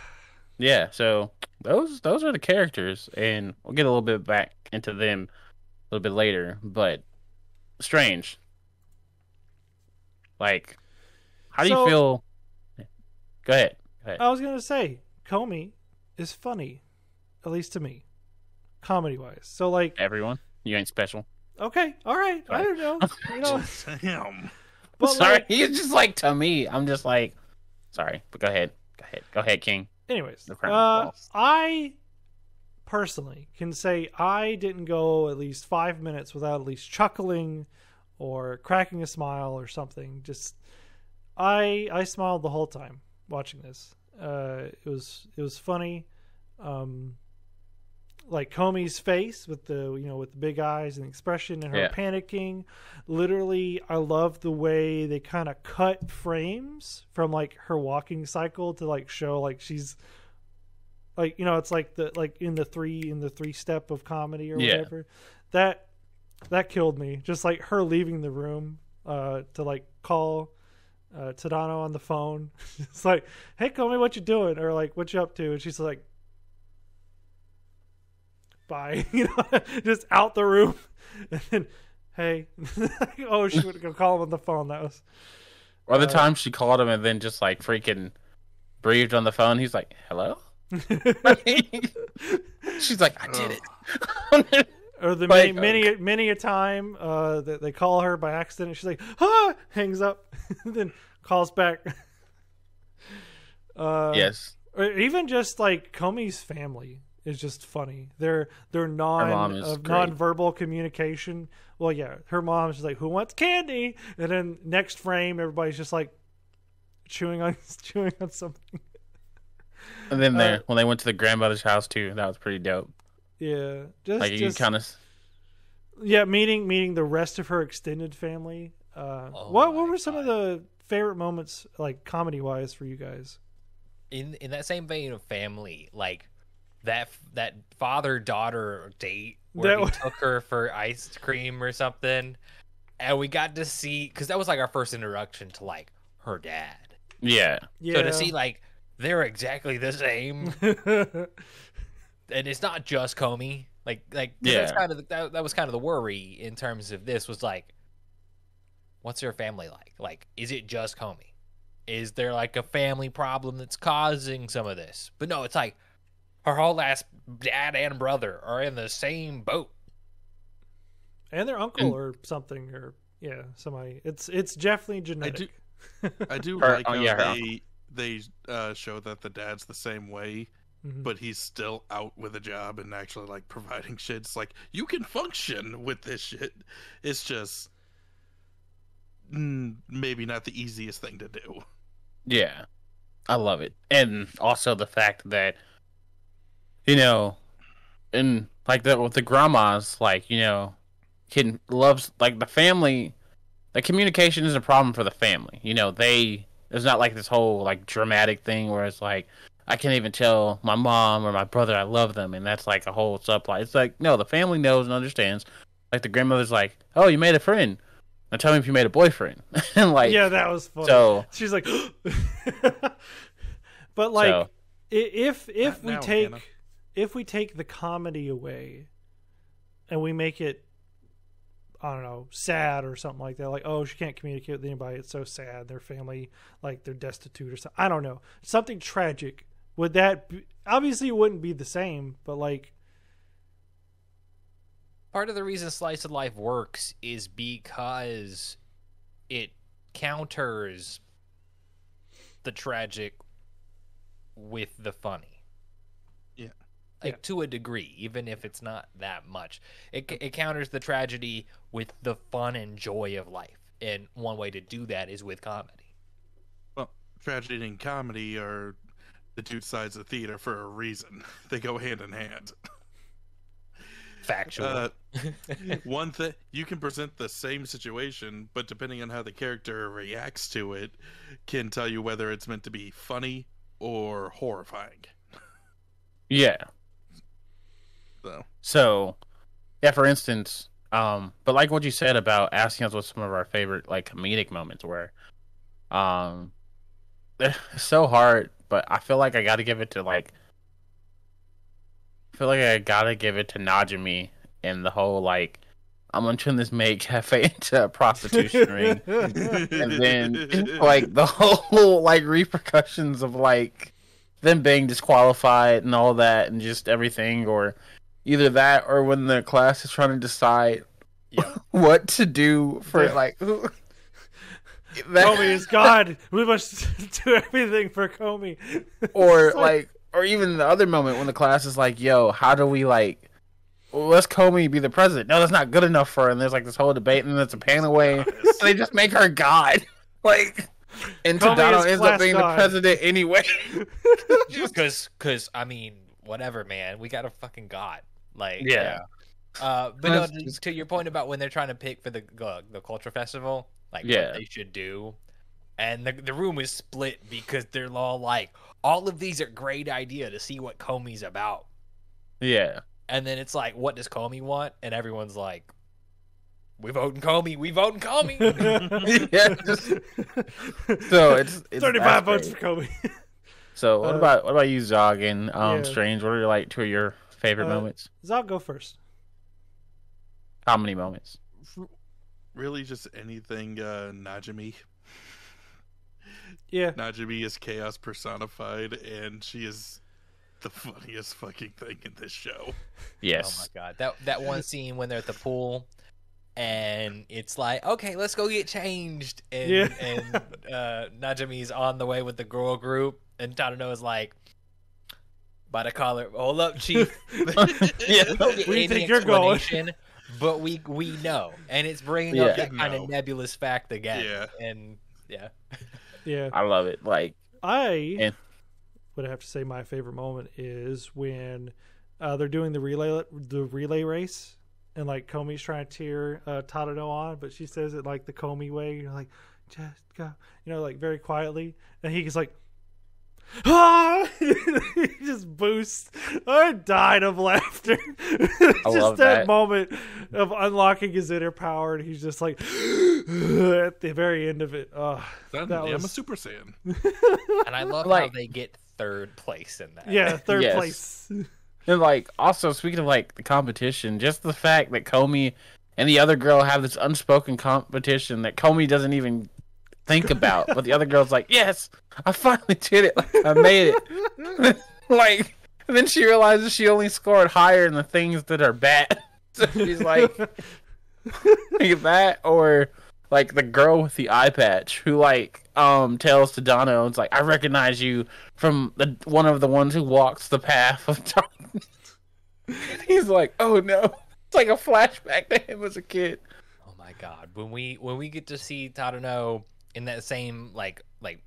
yeah, so those are the characters, and we'll get a little bit back into them a little bit later. But Strange, like, how do you feel? Go ahead. I was gonna say Komi is funny, at least to me, comedy wise. So like Everyone, you ain't special. okay, all right, I don't know, you know. Damn. But Sorry, like, he's just like to me. I'm just like, sorry, but go ahead, King. anyways, No crown falls. I personally can say I didn't go at least 5 minutes without at least chuckling or cracking a smile or something. Just I smiled the whole time watching this. It was funny. Like Komi's face with the with the big eyes and the expression and her panicking. Literally, I love the way they kind of cut frames from like her walking cycle to like show like she's like it's like the in the three step of comedy or whatever. That killed me. Just like her leaving the room to like call Tadano on the phone. It's like, hey Komi, what you doing? Or like, what you up to? And she's like, bye. Just out the room. And then, hey. Oh, she would go call him on the phone. That was Or the time she called him and then just like freaking breathed on the phone. He's like, hello? She's like, I did it. Or the like, many a time that they call her by accident. She's like, ah, hangs up, then calls back. Yes. Or even just like Komi's family is just funny. Their mom is great. non-verbal communication. Well, yeah, her mom's just like, who wants candy? And then next frame, everybody's just like chewing on something. And then when they went to the grandmother's house too, that was pretty dope. Yeah, like you kind of. Yeah, meeting the rest of her extended family. What were some of the favorite moments, like comedy wise, for you guys? In that same vein of family, like that father-daughter date where he took her for ice cream or something, and we got to see, because that was like our first introduction to like her dad. Yeah. So to see like they're exactly the same, and it's not just Komi. That's kind of that was kind of the worry in terms of this was like, what's her family like? Like, is it just Komi? Is there like a family problem that's causing some of this? But no, it's like her whole ass dad and brother are in the same boat, and their uncle or something, or somebody. It's definitely genetic. I do like how they show that the dad's the same way, but he's still out with a job and actually like providing shit. It's like, you can function with this shit. It's just maybe not the easiest thing to do. Yeah, I love it. And also the fact that, and like with the grandmas, like, kid loves, like, the family, the communication isn't a problem for the family. There's not like this whole like dramatic thing where it's like, I can't even tell my mom or my brother I love them, and that's like a whole subplot. It's like, no, the family knows and understands. Like the grandmother's like, oh, you made a friend. Now tell me if you made a boyfriend. And like, yeah, that was funny. So she's like, but like, so, if we take the comedy away, and we make it, I don't know, sad or something like that, like, oh, she can't communicate with anybody, it's so sad, their family, like, they're destitute or something, I don't know, something tragic, would that be, obviously it wouldn't be the same, but like, part of the reason slice of life works is because it counters the tragic with the funny. Yeah. Like, to a degree, even if it's not that much. It counters the tragedy with the fun and joy of life. And one way to do that is with comedy. Well, tragedy and comedy are the two sides of theater for a reason. They go hand in hand. Factual. One thing, you can present the same situation, but depending on how the character reacts to it, can tell you whether it's meant to be funny or horrifying. Yeah. So, yeah, for instance, But like what you said about asking us what some of our favorite like comedic moments were, um, it's so hard. But I feel like I got to give it to Najimi and the whole like I'm gonna turn this maid cafe into a prostitution ring, and then like the whole like repercussions of like them being disqualified and all that, and just everything, or either that or when the class is trying to decide what to do for like. Komi is God. We must do everything for Komi. Or or even the other moment when the class is like, "Yo, how do we like? Let's Komi be the president." No, that's not good enough for her. And there's like this whole debate, and then it's a pan away, and they just make her God. Like, and Tadano ends up being the president anyway. Because I mean, whatever, man. We got a fucking God. Like, yeah. But no, to your point about when they're trying to pick for the culture festival, like what they should do, and the room is split because they're all like, all of these are great idea to see what Komi's about. Yeah. And then it's like, what does Komi want? And everyone's like, we voting Komi. We voting Komi. So it's 35 votes for Komi. So what about you, Zog and Strange? What are like two of your favorite moments? Zog, go first. Comedy moments. Really, just anything Najimi. Yeah. Najimi is chaos personified, and she is the funniest fucking thing in this show. Yes. Oh my god. That one scene when they're at the pool and it's like, okay, let's go get changed, and Najimi's on the way with the girl group, and Tadano is like, by the collar, hold up, chief. Yeah. Where do you think you're going? But we know, and it's bringing up that kind of nebulous fact again. Yeah. And yeah, I love it. Like, I would have to say my favorite moment is when they're doing the relay race, and like Komi's trying to cheer Tadano on, but she says it like the Komi way, like, just go, like very quietly, and he's like, ah! He just boosts. I died of laughter. Just that moment of unlocking his inner power, and he's just like at the very end of it. Oh, I'm a Super Saiyan. And I love how they get third place in that. Yeah, third place. And like, also speaking of like the competition, just the fact that Komi and the other girl have this unspoken competition that Komi doesn't even think about, but the other girl's like, yes, I finally did it, like I made it. Like, and then she realizes she only scored higher in the things that are bad. So she's like, that, or like the girl with the eye patch who like tells Tadano, it's like, I recognize you from one of the ones who walks the path of darkness. He's like, oh no, it's like a flashback to him as a kid. Oh my god, when we get to see Tadano in that same like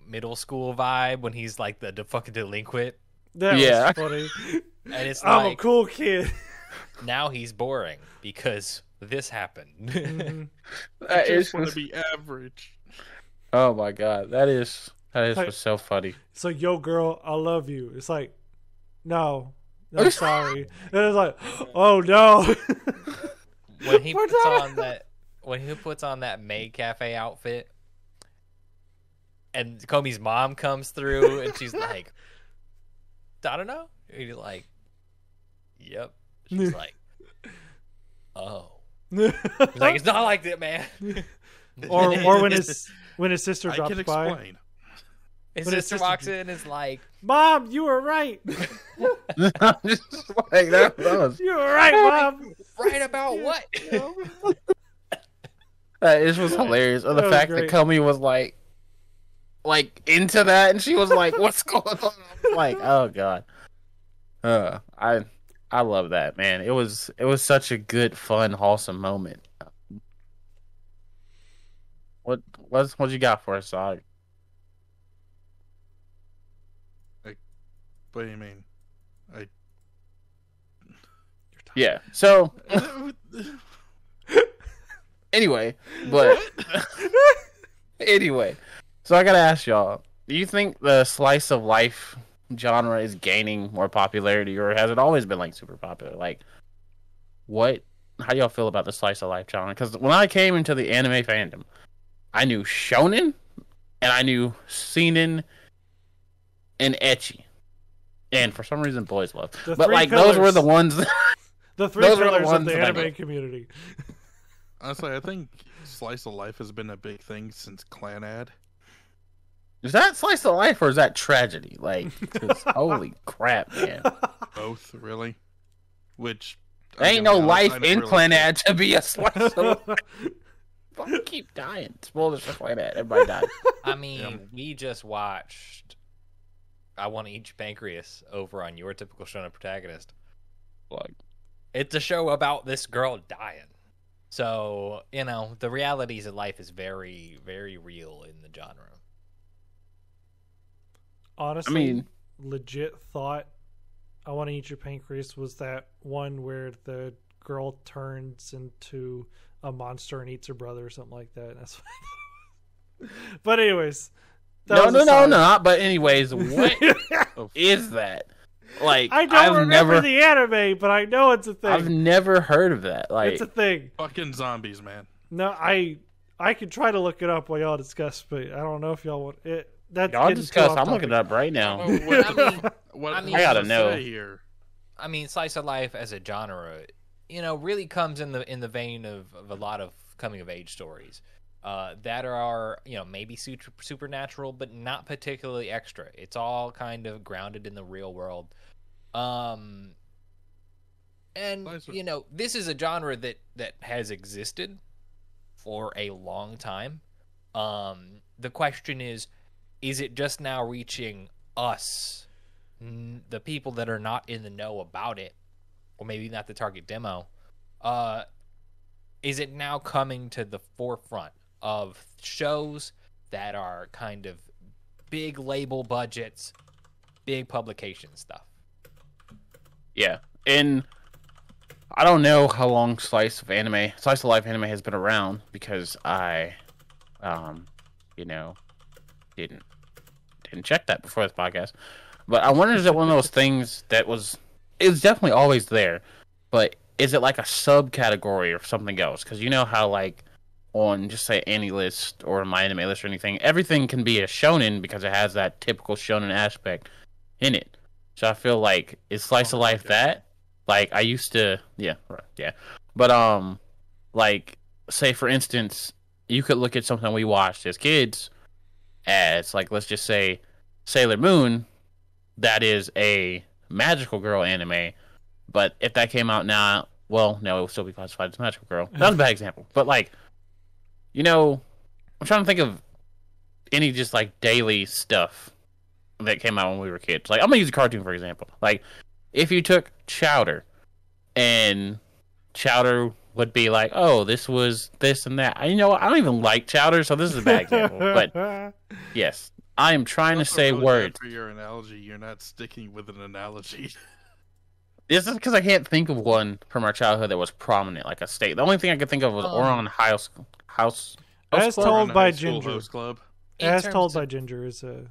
middle school vibe when he's like the fucking delinquent. That was funny. And it's I'm like, a cool kid. Now he's boring because this happened. Mm-hmm. I just want to be average. Oh my god, that is like, so funny. It's like, yo girl, I love you. It's like, no, I'm sorry. And it's like, oh no. When he puts on that maid cafe outfit, and Komi's mom comes through, and she's like, I don't know. And he's like, yep. She's like, oh. He's like, it's not like that, man. or when his sister drops I can by. Explain. His sister walks in and is like, Mom, you were right. Just like that was. You were right, Mom. Right about what? It was hilarious. Or the fact that Komi was like into that, and she was like, what's going on? Like, oh god. I love that, man. It was such a good, fun, wholesome moment. What you got for us, Zog? What do you mean? Yeah. So anyway, so I gotta ask y'all: do you think the slice of life genre is gaining more popularity, or has it always been like super popular? Like, what how y'all feel about the slice of life genre. Because when I came into the anime fandom, I knew shonen, and I knew seinen, and ecchi, and for some reason, boys love. But like those were the ones. The three pillars of the anime community. Honestly, I think slice of life has been a big thing since Clanad. Is that slice of life or is that tragedy? Like, holy crap, man! Both, really. Which there ain't no life in Clanad to be a slice of life. Fucking keep dying. Spoilers for Clanad. Everybody died. I mean, we just watched I Want to Eat Your Pancreas over on Your Typical Shonen Protagonist. Like, it's a show about this girl dying. So, the realities of life is very, very real in the genre. Honestly, I mean, legit thought I Want to Eat Your Pancreas was that one where the girl turns into a monster and eats her brother or something like that. That's but anyways. No. But anyways, what is that? Like, I don't remember the anime, but I know it's a thing. I've never heard of that. Like, it's a thing. Fucking zombies, man. No, I could try to look it up while y'all discuss, but I don't know if y'all want it. Y'all discuss. I'm looking it up right now. I gotta know. Here? I mean, slice of life as a genre, really comes in the vein of a lot of coming of age stories. That are, maybe supernatural, but not particularly extra. It's all kind of grounded in the real world. And, this is a genre that has existed for a long time. The question is it just now reaching us, the people that are not in the know about it, or maybe not the target demo? Is it now coming to the forefront of shows that are kind of big label budgets, big publication stuff? Yeah, and I don't know how long Slice of Life anime has been around, because I, didn't check that before this podcast. But I wonder, is it one of those things that it's definitely always there, but is it like a subcategory or something else? Because you know how, like, on just say any list or my anime list or anything, everything can be a shonen because it has that typical shonen aspect in it. So I feel like is slice of life that? Like, I used to, yeah. But like, say for instance, you could look at something we watched as kids as, like, let's just say Sailor Moon. That is a magical girl anime, but if that came out now, well, no, it would still be classified as magical girl. That was a bad example, but like, I'm trying to think of any just like daily stuff that came out when we were kids. Like, I'm gonna use a cartoon for example. Like, if you took Chowder, and Chowder would be like, oh, this was this and that. I don't even like Chowder, so this is a bad example. But yes, I am trying to say really words. For your analogy, you're not sticking with an analogy. This is because I can't think of one from our childhood that was prominent, like a state. The only thing I could think of was Oron House As Told by School Ginger. Host Club. As Told by Ginger is a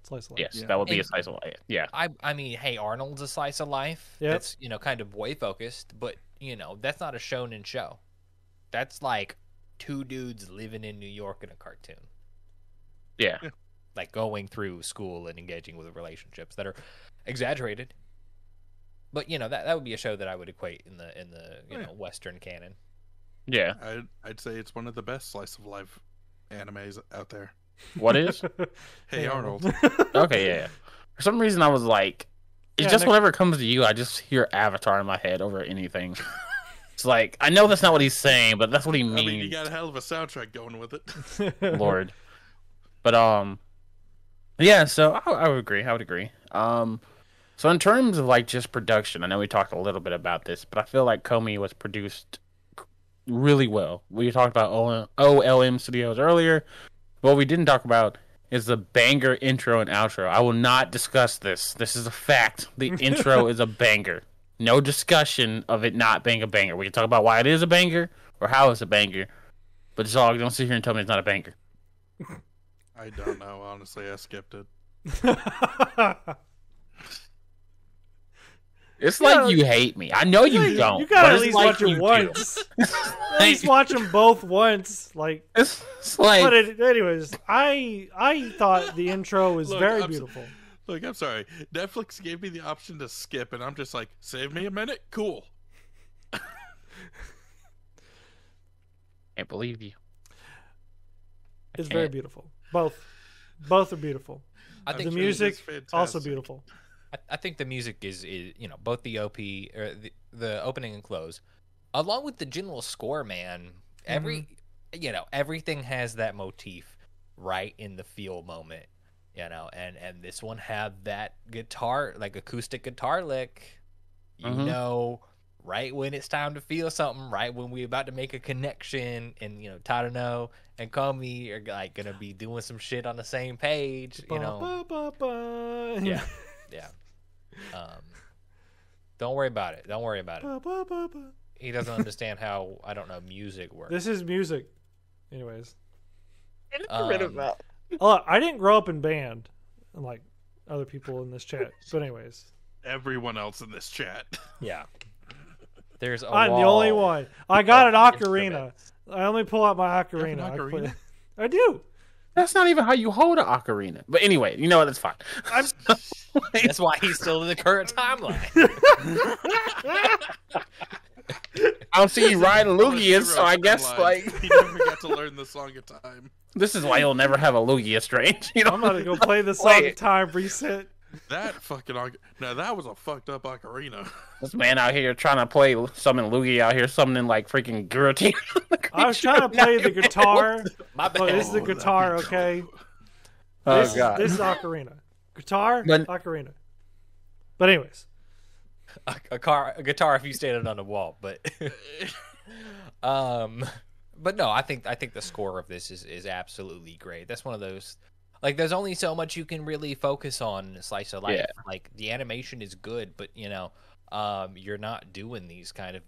slice of life. Yes, that would be a slice of life. Yeah. I mean, hey, Arnold's a slice of life. Yep. That's, kind of boy focused, but, that's not a shonen show. That's like two dudes living in New York in a cartoon. Yeah. Like going through school and engaging with relationships that are exaggerated. But, that would be a show that I would equate in the Western canon. Yeah. I'd say it's one of the best slice of life animes out there. What is? Hey Arnold. Okay, yeah. For some reason, I was like, whenever it comes to you, I just hear Avatar in my head over anything. It's like, I know that's not what he's saying, but that's what he means. I mean, you got a hell of a soundtrack going with it. Lord. But, yeah, so I would agree. So in terms of, like, just production, I know we talked a little bit about this, but I feel like Komi was produced really well. We talked about OLM Studios earlier. What we didn't talk about is the banger intro and outro. I will not discuss this. This is a fact. The intro is a banger. No discussion of it not being a banger. We can talk about why it is a banger or how it's a banger, but don't sit here and tell me it's not a banger. I don't know. Honestly, I skipped it. It's like you hate me. I know you don't. You gotta but at least like watch them you once. do. At least watch them both once. Like, it's like. but anyways, I thought the intro was very beautiful. Look, I'm sorry. Netflix gave me the option to skip, and I'm just like, save me a minute? Cool. Can't believe you. It's very beautiful. Both are beautiful. I think the music also beautiful. I think the music is both the OP or the opening and close, along with the general score. Man, everything has that motif right in the feel moment. And this one had that guitar, like acoustic guitar lick. Right when it's time to feel something, right when we're about to make a connection, and Tadano and Komi are like gonna be doing some shit on the same page. Yeah. Don't worry about it. Don't worry about it. He doesn't understand how music works. This is music, anyways. About. I didn't grow up in band, like other people in this chat. But anyways, Everyone else in this chat. Yeah. There's I'm the only one. I got an ocarina. I only pull out my ocarina. Ocarina? I do. That's not even how you hold an ocarina. But anyway, you know what? That's fine. That's why he's still in the current timeline. I don't see you riding Lugia, so I guess like he never got to learn the song of time. this is why you'll never have a Lugia Strange. I'm gonna go play the song of time reset. That fucking now that was a fucked up ocarina. This man out here trying to play summon Lugia out here summoning like freaking Gurati. I was trying to play the guitar. My bad. Oh, this is the guitar, okay? Oh god. This is ocarina. Guitar, But- ocarina. But anyways. a guitar if you stand it on the wall, but but no, I think the score of this is absolutely great. That's one of those, like, there's only so much you can really focus on in a slice of life. Yeah. Like, the animation is good, but you're not doing these kind of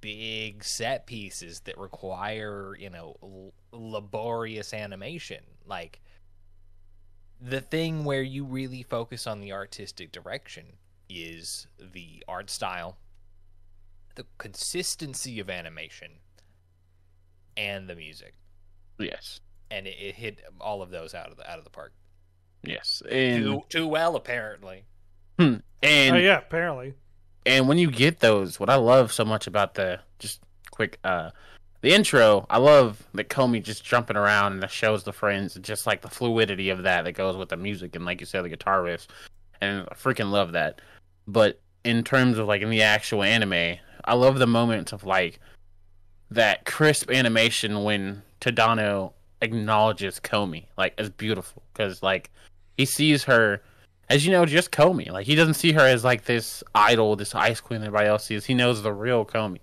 big set pieces that require laborious animation. Like, the thing where you really focus on the artistic direction is the art style, the consistency of animation, and the music. Yes. And it hit all of those out of the park. Yes. And Too well, apparently. and Yeah, apparently. And when you get those, what I love so much about the intro, I love that Komi just jumping around and it shows the friends, just like the fluidity of that goes with the music and, like you said, the guitar riffs. And I freaking love that. But in terms of like in the actual anime, I love the moments of like that crisp animation when Tadano acknowledges Komi. Like, it's beautiful because like he sees her as, just Komi. Like, he doesn't see her as like this idol, this ice queen that everybody else sees. He knows the real Komi.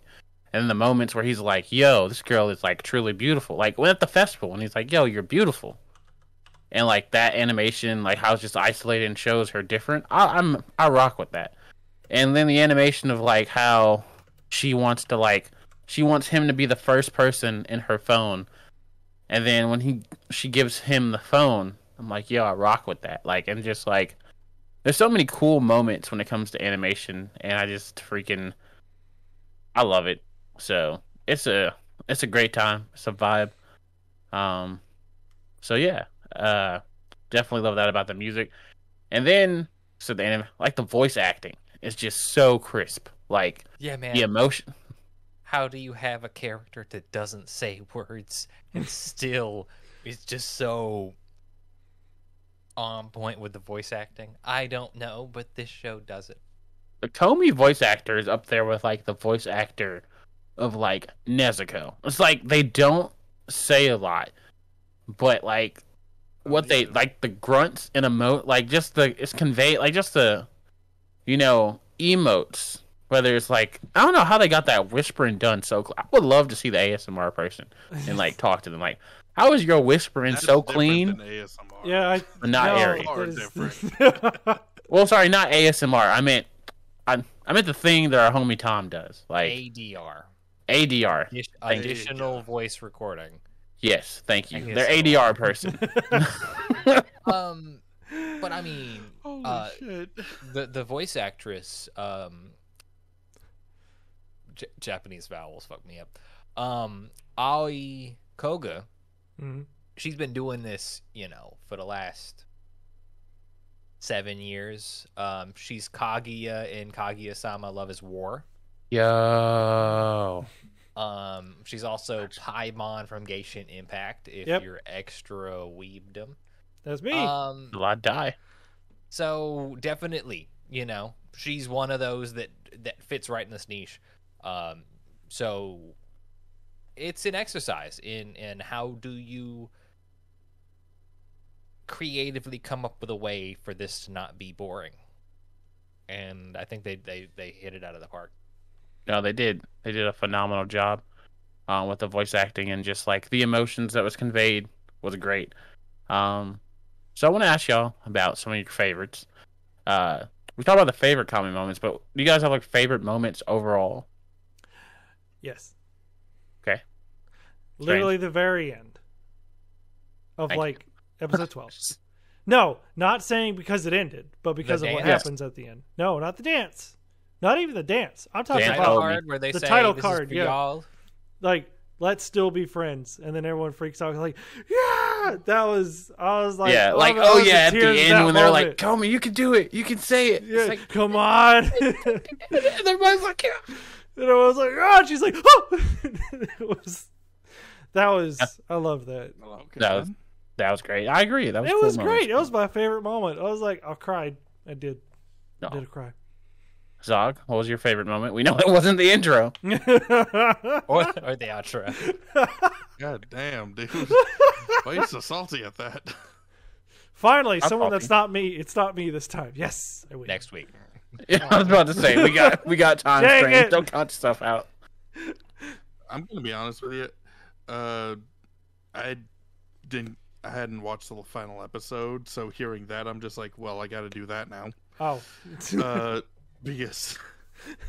And the moments where he's like, yo, this girl is like truly beautiful. Like when at the festival and he's like, yo, you're beautiful. And like that animation, like how it's just isolated and shows her different. I rock with that. And then the animation of like how she wants him to be the first person in her phone. And then when she gives him the phone, I'm like, yo, I rock with that. Like, and just like, there's so many cool moments when it comes to animation, and I just I love it. So it's a great time. It's a vibe. So yeah. Definitely love that about the music. And then the voice acting is just so crisp. Like, Yeah, man. the emotion. How do you have a character that doesn't say words and still is just so on point with the voice acting? I don't know, but this show does it. The Komi voice actor is up there with like the voice actor of like Nezuko. It's like they don't say a lot, but like what they like the grunts and emote, like just it's conveyed, like just the emotes. Whether it's like, I don't know how they got that whispering done so I would love to see the ASMR person and like talk to them. Like, how is your whispering That's so different clean? than ASMR. Yeah, But not airy. Far that is- different. Well, sorry, not ASMR. I meant the thing that our homie Tom does, like ADR. ADR. Additional voice recording. Yes, thank you. I guess They're so. ADR person. But I mean, Holy shit. the voice actress, Japanese vowels fuck me up. Aoi Koga, Mhm. she's been doing this, for the last 7 years. She's Kaguya in Kaguya-sama Love is War. Yo. She's also Paimon from Genshin Impact, if Yep. you're extra weebdom. That's me. A lot die. So definitely, she's one of those that fits right in this niche. So it's an exercise in how do you creatively come up with a way for this to not be boring. And I think they hit it out of the park. No, they did. They did a phenomenal job with the voice acting, and just like the emotions that was conveyed was great. So I want to ask y'all about some of your favorites. We talked about the favorite comedy moments, but do you guys have like favorite moments overall? Yes. Okay. Literally the very end of Thank like episode 12. No, not saying because it ended, but because The of what dance? happens at the end. No, not the dance. Not even the dance. I'm talking Dance. Title about card where they the say title this card, is for yeah. y'all. like let's still be friends, and then everyone freaks out like, yeah. I was like, yeah, oh, like man, I was in at the tears end that when they're moment. like, "Komi, you can do it. You can say it." Yeah, It's like, come on. and everybody's like, "Yeah." And I was like, oh, and she's like, oh. That was I love that. Okay, That was great. I agree. That was It cool was moments. great. It was my favorite moment. I was like, I cried. I did. No. I did cry. Zog, what was your favorite moment? We know it wasn't the intro. or the outro. God damn, dude. Why are you so salty at that? Finally, I'm someone happy. that's not me. It's not me this time. Yes, I win. Next week. Yeah, I was about to say we got time Dang strains. it. Don't cut stuff out. I'm gonna be honest with you. I hadn't watched the final episode, so hearing that, I'm just like, well, I got to do that now. Oh, Because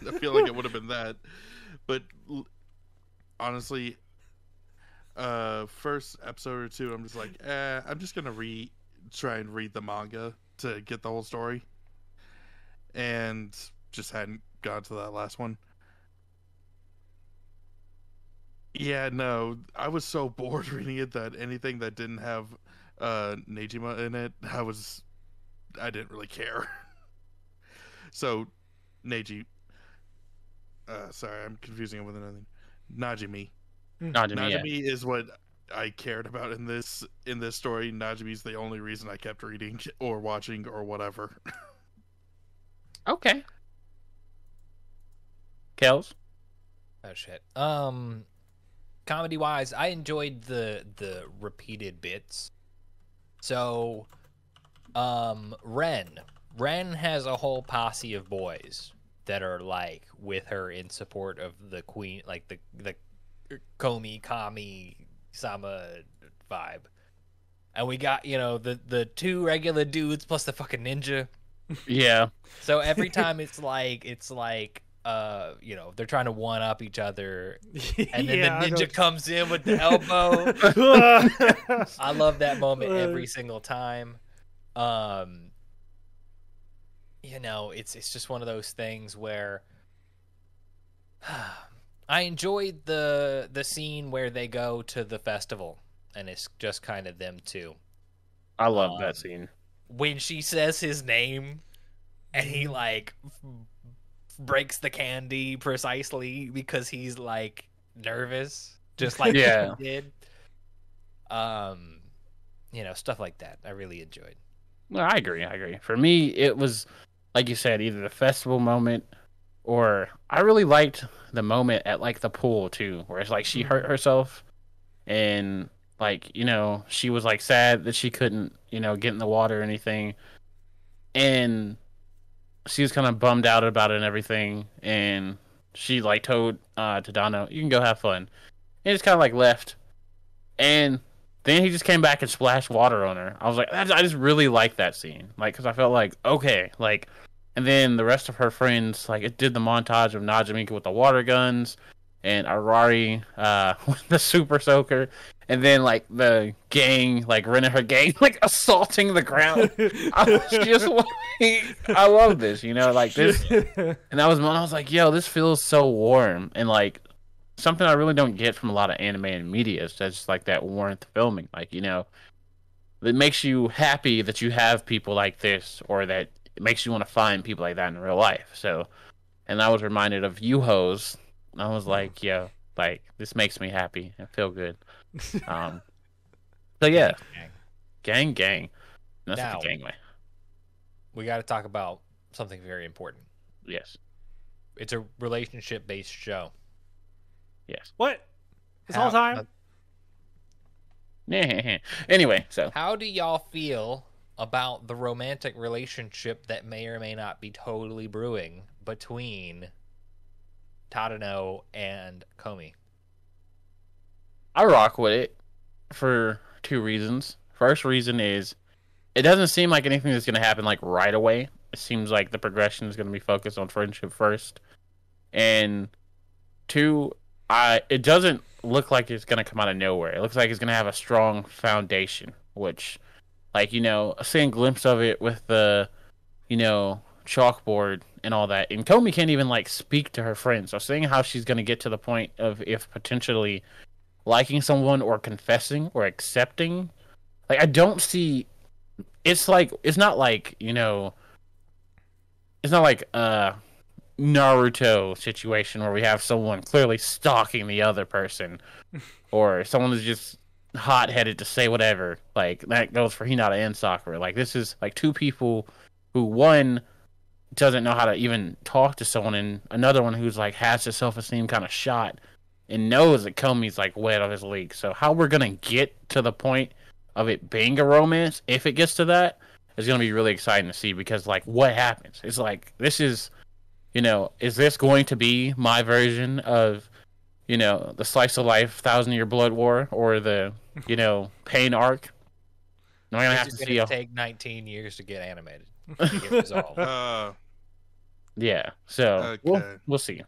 I feel like it would have been that. But honestly, first episode or two, I'm just like, I'm just gonna try and read the manga to get the whole story, and just hadn't got to that last one. Yeah, no, I was so bored reading it that anything that didn't have Nejima in it, I didn't really care. So, Neji, sorry, I'm confusing it with another thing. Najimi. Najimi is what I cared about in this story. Najimi's the only reason I kept reading or watching or whatever. Okay. Kelz? Oh shit. Comedy wise, I enjoyed the repeated bits. So, Ren has a whole posse of boys that are like with her in support of the queen, like the Komi Kami Sama vibe. And we got, the two regular dudes plus the fucking ninja. Yeah. So every time it's like they're trying to one up each other, and then Yeah, the I know. ninja comes in with the elbow. I love that moment every single time. It's just one of those things where I enjoyed the scene where they go to the festival and it's just kind of them two. I love that scene. When she says his name and he like breaks the candy precisely because he's like nervous, just like Yeah. he did. Stuff like that I really enjoyed. Well, I agree. For me, it was, like you said, either the festival moment or I really liked the moment at like the pool too, where it's like she hurt herself and like, she was like sad that she couldn't, get in the water or anything. And she was kind of bummed out about it and everything. And she like told Tadano, "You can go have fun." And just kind of like left. And then he just came back and splashed water on her. I was like, I just really liked that scene. Like, because I felt like, okay, like, and then the rest of her friends, like, it did the montage of Najimika with the water guns and Arari with the super soaker. and then like the gang, like Renner gang, like assaulting the ground. I was just like, I love this, you know, like this. And that was when I was like, yo, this feels so warm and like something I really don't get from a lot of anime and media. Is just like that warmth filming, like, you know, it makes you happy that you have people like this, or that it makes you want to find people like that in real life. So, and I was reminded of you-hos. I was like, yo, like, this makes me happy. I feel good. So yeah, gang. That's Now, the gang way. We got to talk about something very important. Yes. It's a relationship-based show. Yes. What? This whole time? Anyway, so How do y'all feel about the romantic relationship that may or may not be totally brewing between Tadano and Komi? I rock with it for two reasons. First reason is it doesn't seem like anything that's going to happen like right away. It seems like the progression is going to be focused on friendship first. And two, it doesn't look like it's going to come out of nowhere. It looks like it's going to have a strong foundation, which, like, you know, seeing a glimpse of it with the, you know, chalkboard and all that. And Komi can't even, like, speak to her friends. So seeing how she's going to get to the point of if potentially liking someone or confessing or accepting, like, I don't see, it's not like, you know, it's not like Naruto situation where we have someone clearly stalking the other person, or someone is just hot-headed to say whatever. Like, that goes for Hinata and Sakura. Like, this is like two people who, one doesn't know how to even talk to someone, and another one who's like has his self-esteem kind of shot and knows that Komi's like wet of his league. So how we're gonna get to the point of it being a romance, if it gets to that, is gonna be really exciting to see, because like what happens? It's like, this is, you know, is this going to be my version of, you know, the slice of life 1,000-year blood war, or the, you know, pain arc? Am I gonna have to see? It's take 19 years to get animated. To get resolved. Yeah. So Okay. we'll see.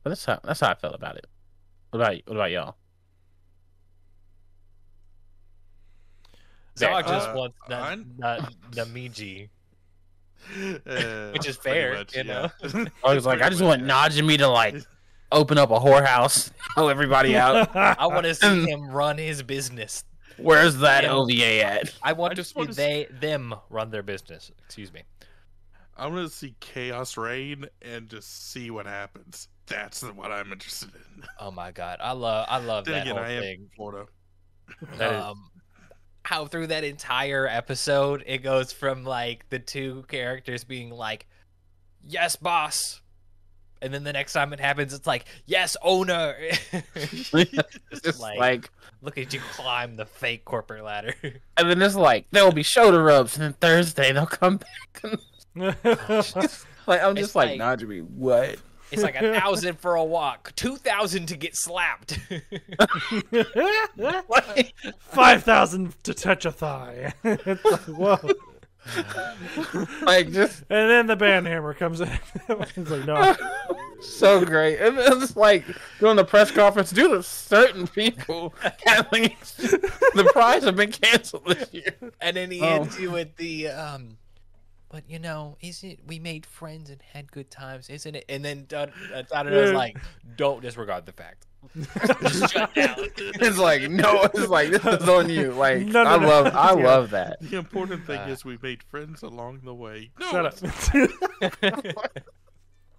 But that's how I felt about it. What about y'all? Zog Zach, just wants the Miji, which is fair, you know. I was like, I just want Najimi to like open up a whorehouse, throw everybody out. I want to see him run his business. Where's that Yeah. OVA at? I want to just see wanna them run their business. Excuse me. I'm gonna see chaos reign and just see what happens. That's what I'm interested in. Oh my god, I love Then that again, whole I am thing. in Florida. That is- How through that entire episode it goes from like the two characters being like, "Yes, boss," and then the next time it happens, it's like, "Yes, owner." It's just like, Look at you climb the fake corporate ladder. and then it's like there will be shoulder rubs, and then Thursday they'll come back. Like, I'm just It's like, like- Najimi, what? It's like 1,000 for a walk, 2,000 to get slapped. 5,000 to touch a thigh. It's like, whoa. Like, just And then the band hammer comes in. It's like, no. so great. And it's like during the press conference, due to certain people handling the prize have been canceled this year. And then he ends you with the but you know, isn't we made friends and had good times, isn't it? And then Tadano's like, don't disregard the fact. Just shut down. It's like, no, it's like, this is on you. Like, No, I yeah. love that. The important thing is we made friends along the way. No, Shut up.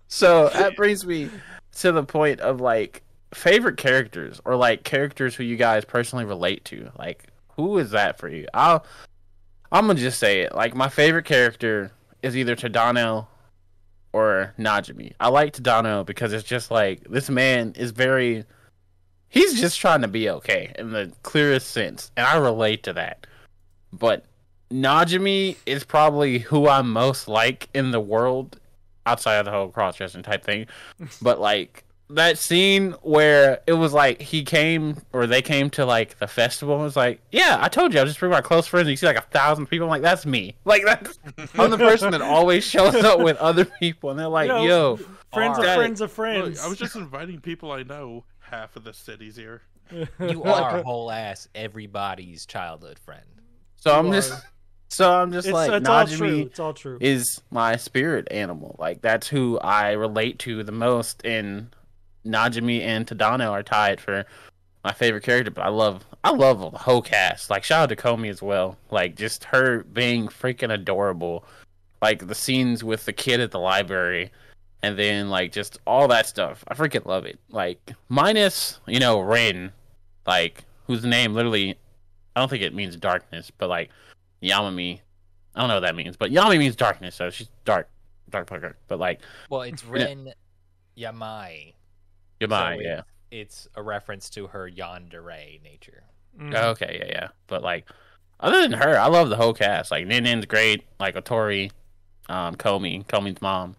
So that brings me to the point of like favorite characters, or like characters who you guys personally relate to. Like, who is that for you? I'm gonna just say it. Like, my favorite character is either Tadano or Najimi. I like Tadano because it's just like, this man is he's just trying to be okay in the clearest sense, and I relate to that. But Najimi is probably who I'm most like in the world, outside of the whole cross-dressing type thing. But like, that scene where it was like they came to like the festival, it was like, yeah, I told you I'll just bring my close friends, and you see like 1,000 people. I'm like, that's me. Like, I'm the person that always shows up with other people, and they're like, yo, Friends of that- friends of friends. Look, I was just inviting people I know. Half of the city's here. You are whole ass everybody's childhood friend. So You I'm are. just like It's all true. Najimi It's all true. is my spirit animal. Like that's who I relate to the most. And Najimi and Tadano are tied for my favorite character. But I love the whole cast. Like shout out to Komi as well. Like just her being freaking adorable. Like the scenes with the kid at the library, and then like just all that stuff. I freaking love it. Like minus Rin, like whose name literally I don't think it means darkness, but like Yamami, I don't know what that means, but Yami means darkness, so she's dark fucker. But like, Well, it's Ren Yamai. Yamai, So yeah. It's a reference to her yandere nature. Oh, okay, yeah. But like, other than her, I love the whole cast. Like Nin's great, like Otori, Komi's mom.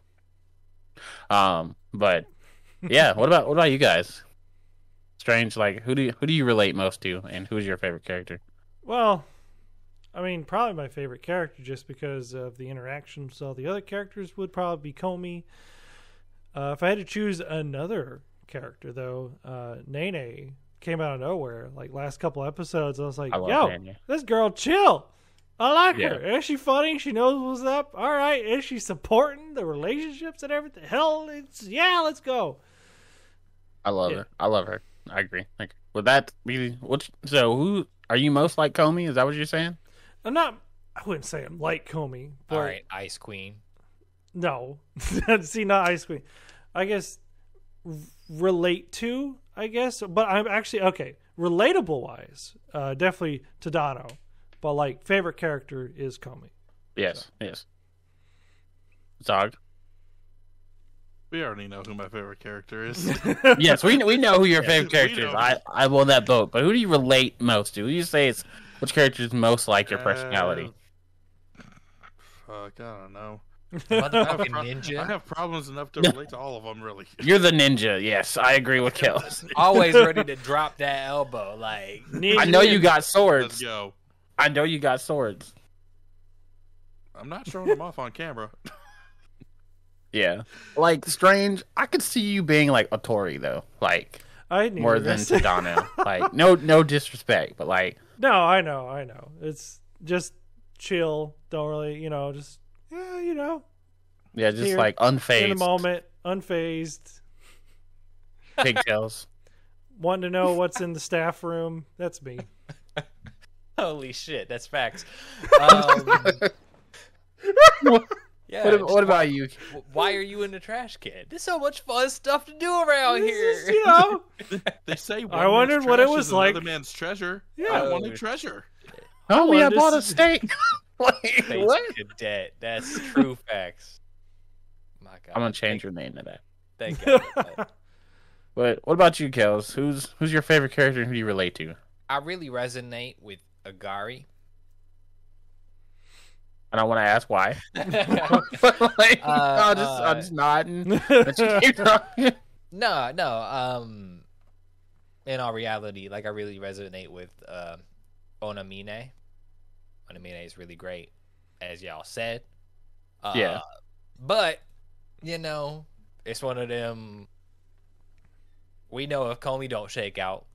But yeah, what about you guys? Strange, like who do you relate most to, and who's your favorite character? Well, I mean, probably my favorite character just because of the interaction. So the other characters would probably be Komi. If I had to choose another character, though, Nene came out of nowhere. Like last couple episodes, I was like, I love "Yo, Nene. this girl chill. I like Yeah. her. Is she funny? She knows what's up. All right. Is she supporting the relationships and everything? Hell, let's go." I love Yeah. her. I love her. I agree. Like, would that be so? Who are you most like, Komi? Is that what you're saying? I'm not. I wouldn't say I'm like Komi, but All right, Ice Queen. no. See, not Ice Queen. I guess relate to. I guess, but I'm actually okay. Relatable wise, definitely Tadano, but like favorite character is Komi. Yes. Yes. Zog. We already know who my favorite character is. Yes, we know who your favorite we character is. know. I won that vote. But who do you relate most to? Who do you say is which character is most like your personality? Fuck, I don't know. Motherfucking I ninja. have problems enough to relate to all of them, really. You're the ninja. Yes, I agree with Kelz. Always ready to drop that elbow. Like, I know you got Let's swords. go. I know you got swords. I'm not showing them off on camera. Yeah. Like Strange, I could see you being like Otori though. Like I knew more you were than gonna say- Tadano. Like no disrespect, but like No, I know. It's just chill. Don't really, just yeah, just Here, like unfazed. in the moment, unfazed, Pigtails. wanting to know what's in the staff room. That's me. holy shit, that's facts. Yeah. What about you? Why are you in the trash can? There's so much fun stuff to do around here. They say I wondered what it was like. Another man's treasure. Yeah. I want a treasure. Homie, I wanted to bought a s- steak. Like, Space what? Cadet. That's true facts. My God. I'm gonna change your name to that. Thank God. But what about you, Kels? Who's your favorite character and who do you relate to? I really resonate with Agari. And I want to ask why. Like, I'm just nodding. Let you keep talking. No. In all reality, like I really resonate with Onamine. Onamine is really great, as y'all said. Yeah. But it's one of them. We know if Komi don't shake out,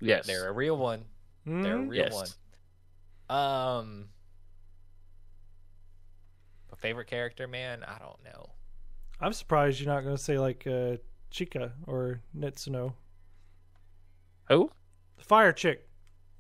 Yes. they're a real one. They're a real Yes. one. But favorite character, man, I don't know. I'm surprised you're not going to say like Chika or Netsuno. Who? The fire chick.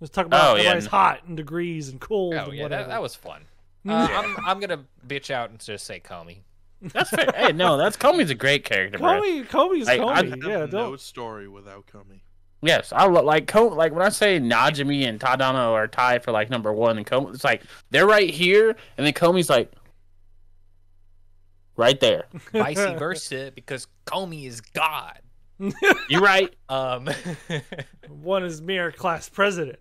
Let's talk about Oh, yeah. everybody's hot and degrees and cold Oh and yeah, whatever. that was fun. Yeah. I'm gonna bitch out and just say Komi. That's fair. Hey, no, Komi's a great character, bro. Komi's Like, I- Komi. I Yeah, have no don't. story without Komi. Yes, I like like when I say Najimi and Tadano are tied for like number one, and Komi, it's like they're right here, and then Komi's like right there. Vice versa, because Komi is God. You're right. One is mere class president.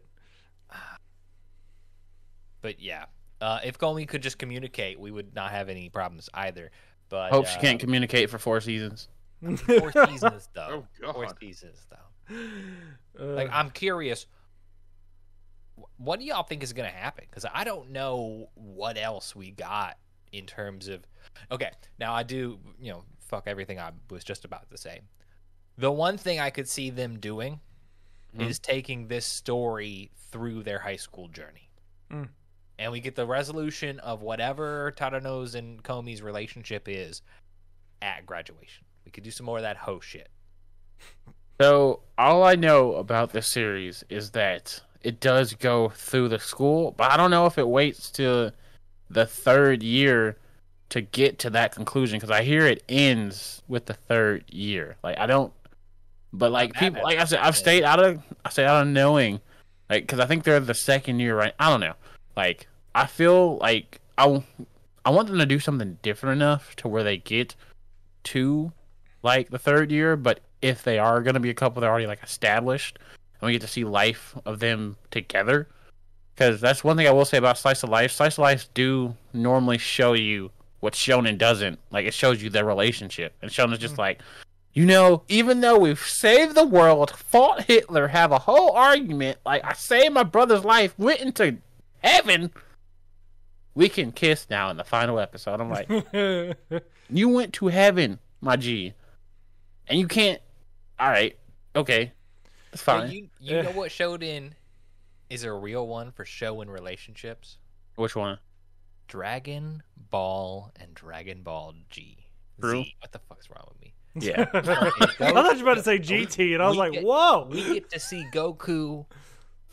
But yeah, if Komi could just communicate, we would not have any problems either. But Hope she can't communicate for 4 seasons. 4 seasons though. Oh, 4 God. seasons though. Like I'm curious, what do y'all think is gonna happen? Because I don't know what else we got in terms of. Okay, now I do. Fuck everything I was just about to say. The one thing I could see them doing is taking this story through their high school journey. And we get the resolution of whatever Tadano's and Komi's relationship is at graduation. We could do some more of that hoe shit. So all I know about this series is that it does go through the school, but I don't know if it waits to the third year to get to that conclusion, because I hear it ends with the third year. Like I don't, but like people, like I said, I've stayed out of knowing, like because I think they're the second year, right? I don't know. Like I feel like I want them to do something different enough to where they get to like the third year, but if they are going to be a couple, they're already like established, and we get to see life of them together. Because that's one thing I will say about Slice of Life. Slice of Life do normally show you what Shonen doesn't. Like, it shows you their relationship. And Shonen's just like, you know, even though we've saved the world, fought Hitler, have a whole argument, like, I saved my brother's life, went into heaven, we can kiss now in the final episode. I'm like, you went to heaven, my G. And you can't. All right. Okay. That's fine. Well, you know what Shonen is a real one for showing relationships? Which one? Dragon Ball and Dragon Ball G. True. Z. What the fuck's wrong with me? Yeah. I thought you were about to say GT, and I was like, whoa. We get to see Goku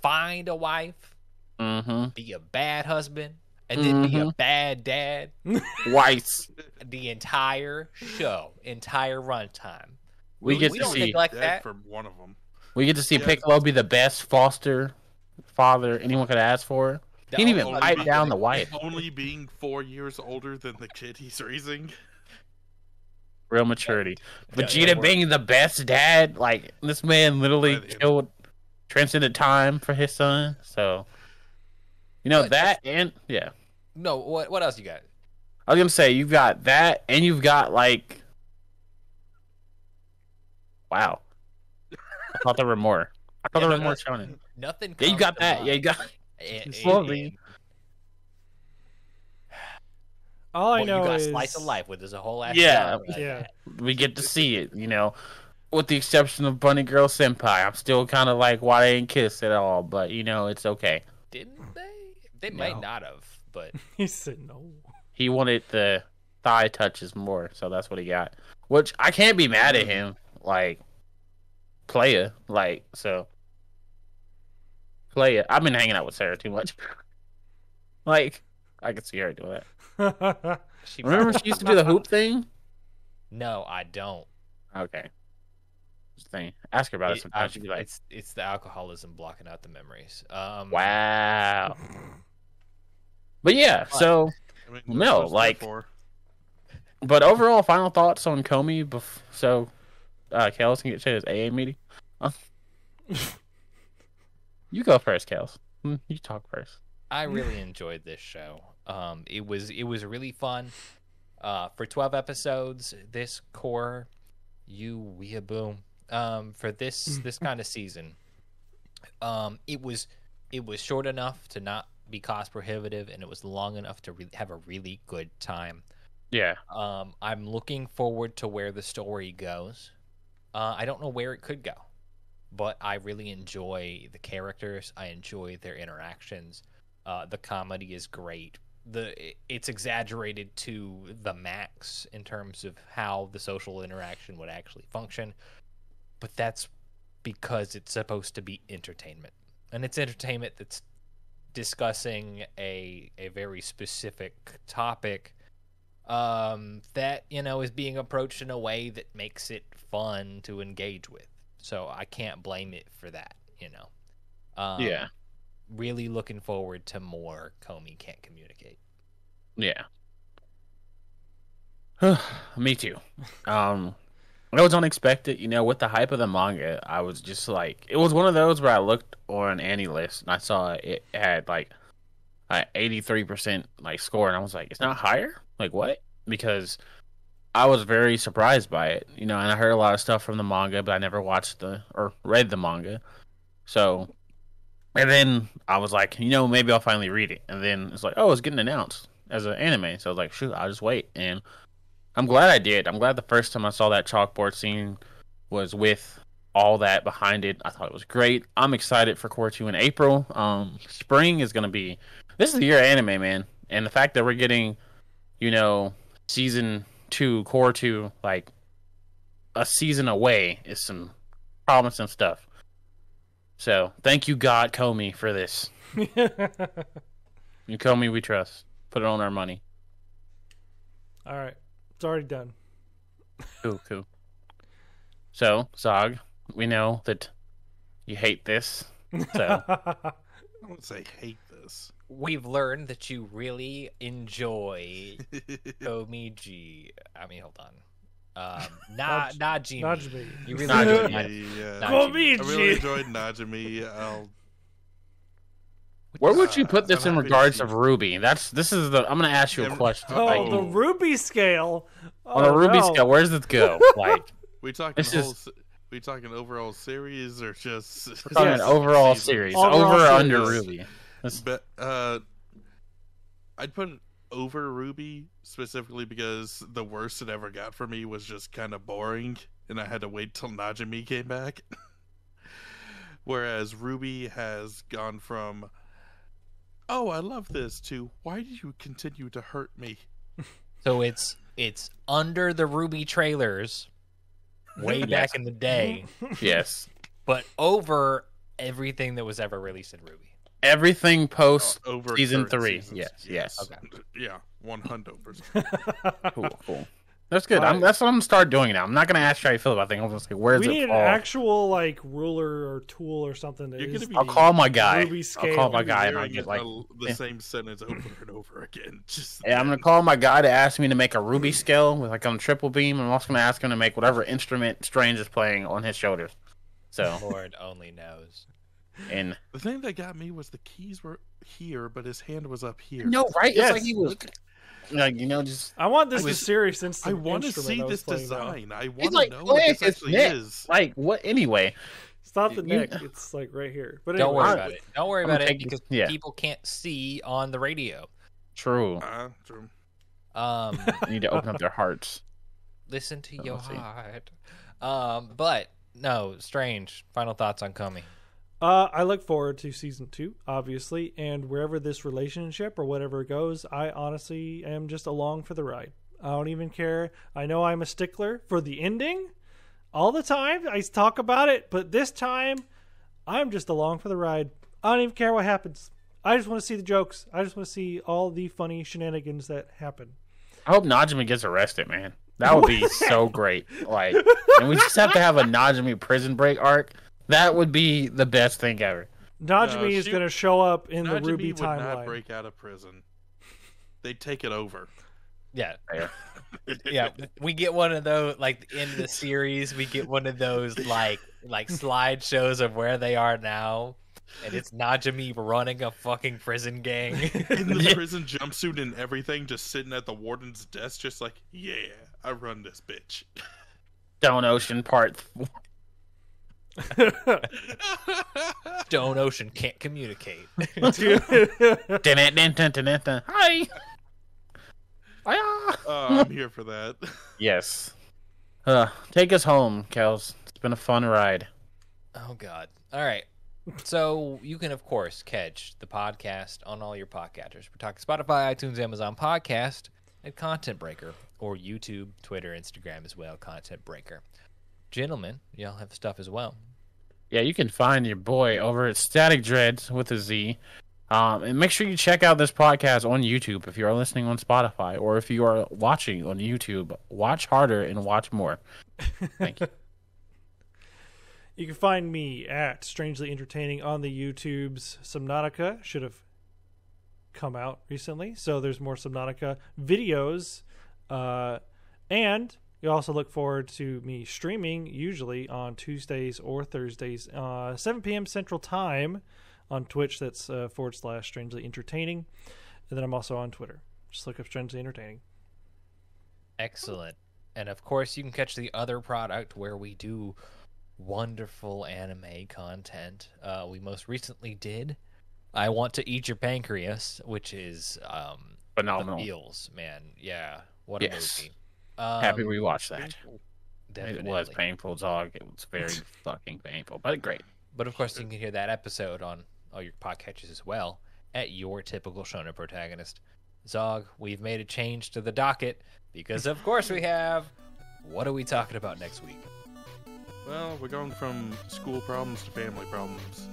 find a wife, be a bad husband, and then be a bad dad. Twice. The entire show, entire runtime. We get to don't see neglect that. From one of them. We get to see Piccolo be the best foster father anyone could ask for. He didn't even pipe down the wife. Only being 4 years older than the kid he's raising. Real maturity. Vegeta being the best dad, like this man literally transcended time for his son. So, you know that, and yeah. No, what else you got? I was gonna say you've got that, and you've got like, wow. I thought there were more. I thought there were more Shonen. Nothing. Yeah, you got that. Mind. Yeah, you got. Slowly. All I know you got is Slice of Life, where there's a whole ass. Yeah. We get to see it. You know, with the exception of Bunny Girl Senpai, I'm still kind of like, why they didn't kiss at all? But you know, it's okay. Didn't they? They might not have, but he said no. He wanted the thigh touches more, so that's what he got. Which I can't be mad at him. Like, playa, like so. Playa. I've been hanging out with Sarah too much. Like, I could see her doing that. Remember she used to do the hoop thing? No, I don't. Okay. Just thing. Ask her about it sometimes. She'd be like, it's the alcoholism blocking out the memories. wow. But yeah, so I mean, no, like, but overall, final thoughts on Komi. So, Kelz can get to his AA meeting. You go first, Kelz. You talk first. I really enjoyed this show. It was really fun. For 12 episodes, this core, you weeaboo. For this kind of season, it was short enough to not be cost prohibitive, and it was long enough to have a really good time. Yeah. I'm looking forward to where the story goes. I don't know where it could go, but I really enjoy the characters. I enjoy their interactions. The comedy is great. It's exaggerated to the max in terms of how the social interaction would actually function, but that's because it's supposed to be entertainment, and it's entertainment that's discussing a very specific topic that is being approached in a way that makes it fun to engage with. So I can't blame it for that. Yeah. Really looking forward to more Komi Can't Communicate. Yeah. Me too. It was unexpected, with the hype of the manga. I was just like, it was one of those where I looked on Annie list and I saw it had like 83% like score, and I was like, it's not higher? Like what? Because I was very surprised by it, and I heard a lot of stuff from the manga, but I never watched or read the manga. So, and then I was like, maybe I'll finally read it. And then it's like, oh, it's getting announced as an anime. So I was like, shoot, I'll just wait. And I'm glad I did. I'm glad the first time I saw that chalkboard scene was with all that behind it. I thought it was great. I'm excited for Core 2 in April. Spring is going to be... This is the year of anime, man. And the fact that we're getting, Season 2, Core 2, like, a season away is some promising stuff. So, thank you, God, Komi, for this. You Komi, we trust. Put it on our money. All right. It's already done. Cool. So, Zog, we know that you hate this. So, I wouldn't say hate this. We've learned that you really enjoy Komiji. I mean, hold on. Najimi. Najimi. You really Najimi. enjoy Yeah. Komiji. I really enjoyed Najimi. where would you put this I'm in happy to regards see of it. Ruby? I'm going to ask you a question. Oh, Like, the Ruby scale. on a Oh, Ruby no. scale, where does it go? Like, We talking This is- we talking overall series or just on Yes. an overall season? series, Overall over or under series. Ruby? But I'd put it over Ruby specifically because the worst it ever got for me was just kind of boring, and I had to wait till Najimi came back. Whereas Ruby has gone from, "Oh, I love this," to "Why do you continue to hurt me?" So it's under the Ruby trailers, way back in the day, Yes. but over everything that was ever released in Ruby. Everything post Over season current 3. seasons. Yes. Okay. Yeah, 100%. Cool. That's good. Alright. That's what I'm gonna start doing now. I'm not gonna ask you how you feel about things. I'm gonna say, where We does need it an fall? actual like ruler or tool or something. That You're is gonna be- I'll call my guy. Ruby I'll scale. call my I'll be guy and I'll hearing get it, like. the Yeah. same sentence over and over again. Just Yeah, I'm gonna call my guy to ask me to make a Ruby scale with like on triple beam. I'm also gonna ask him to make whatever instrument Strange is playing on his shoulders. So Lord only knows. and The thing that got me was the keys were here, but his hand was up here. no, right? Yes. It's like he was like just I want this I was- to serious instant. I want to instrument see I was this playing now. design. I he's want to like know what playing this his actually neck. is. Like what? Anyway, It's not the You- neck. It's like right here. But Don't anyway, worry about it. Don't worry I'm about gonna it take because this- yeah. people can't see on the radio. true. True. They need to open up their hearts. Listen to Oh, your let's see. heart. But no, Strange. Final thoughts on Komi. I look forward to season 2, obviously, and wherever this relationship or whatever goes, I honestly am just along for the ride. I don't even care. I know I'm a stickler for the ending all the time. I talk about it, but this time, I'm just along for the ride. I don't even care what happens. I just want to see the jokes. I just want to see all the funny shenanigans that happen. I hope Najimi gets arrested, man. That would be so great. Like, and we just have to have a Najimi prison break arc. That would be the best thing ever. Najimi is she- going to show up in the Najimi Ruby would not timeline. break out of prison. They'd take it over. Yeah, There. yeah. We get one of those like in the series. We get one of those like slideshows of where they are now, and it's Najimi running a fucking prison gang. In the prison jumpsuit and everything, just sitting at the warden's desk, just like, yeah, I run this bitch. Stone Ocean Part 4. Stone Ocean can't communicate. Hi. Hiya. I'm here for that. Yes. Take us home, Kelz. It's been a fun ride. Oh God! All right. So you can of course catch the podcast on all your podcatchers. We're talking Spotify, iTunes, Amazon Podcast, and Content Breaker, or YouTube, Twitter, Instagram as well. Content Breaker. Gentlemen, y'all have stuff as well. Yeah, you can find your boy over at Static Dreads with a Z. And make sure you check out this podcast on YouTube if you are listening on Spotify, or if you are watching on YouTube. Watch harder and watch more. Thank you. You can find me at Strangely Entertaining on the YouTubes. Subnautica should have come out recently, so there's more Subnautica videos. And you also look forward to me streaming, usually on Tuesdays or Thursdays, 7 p.m. Central Time on Twitch. That's / Strangely Entertaining. And then I'm also on Twitter. Just look up Strangely Entertaining. Excellent. And of course, you can catch the other product where we do wonderful anime content. We most recently did I Want to Eat Your Pancreas, which is Phenomenal. The Feels, man. Yeah, what a Yes. movie. Happy we watched that. Definitely. It was painful, Zog. It was very fucking painful, but great. But of course, you can hear that episode on all your podcatchers as well at Your Typical Shonen Protagonist. Zog, we've made a change to the docket because, of course, we have. What are we talking about next week? Well, we're going from school problems to family problems.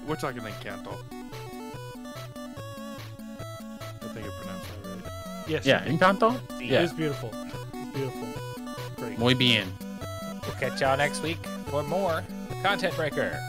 We're talking Encanto. I think I pronounced that right. Yes. Yeah, Encanto? It Yeah. is beautiful. It's beautiful. Great. Muy bien. We'll catch y'all next week for more Content Breaker.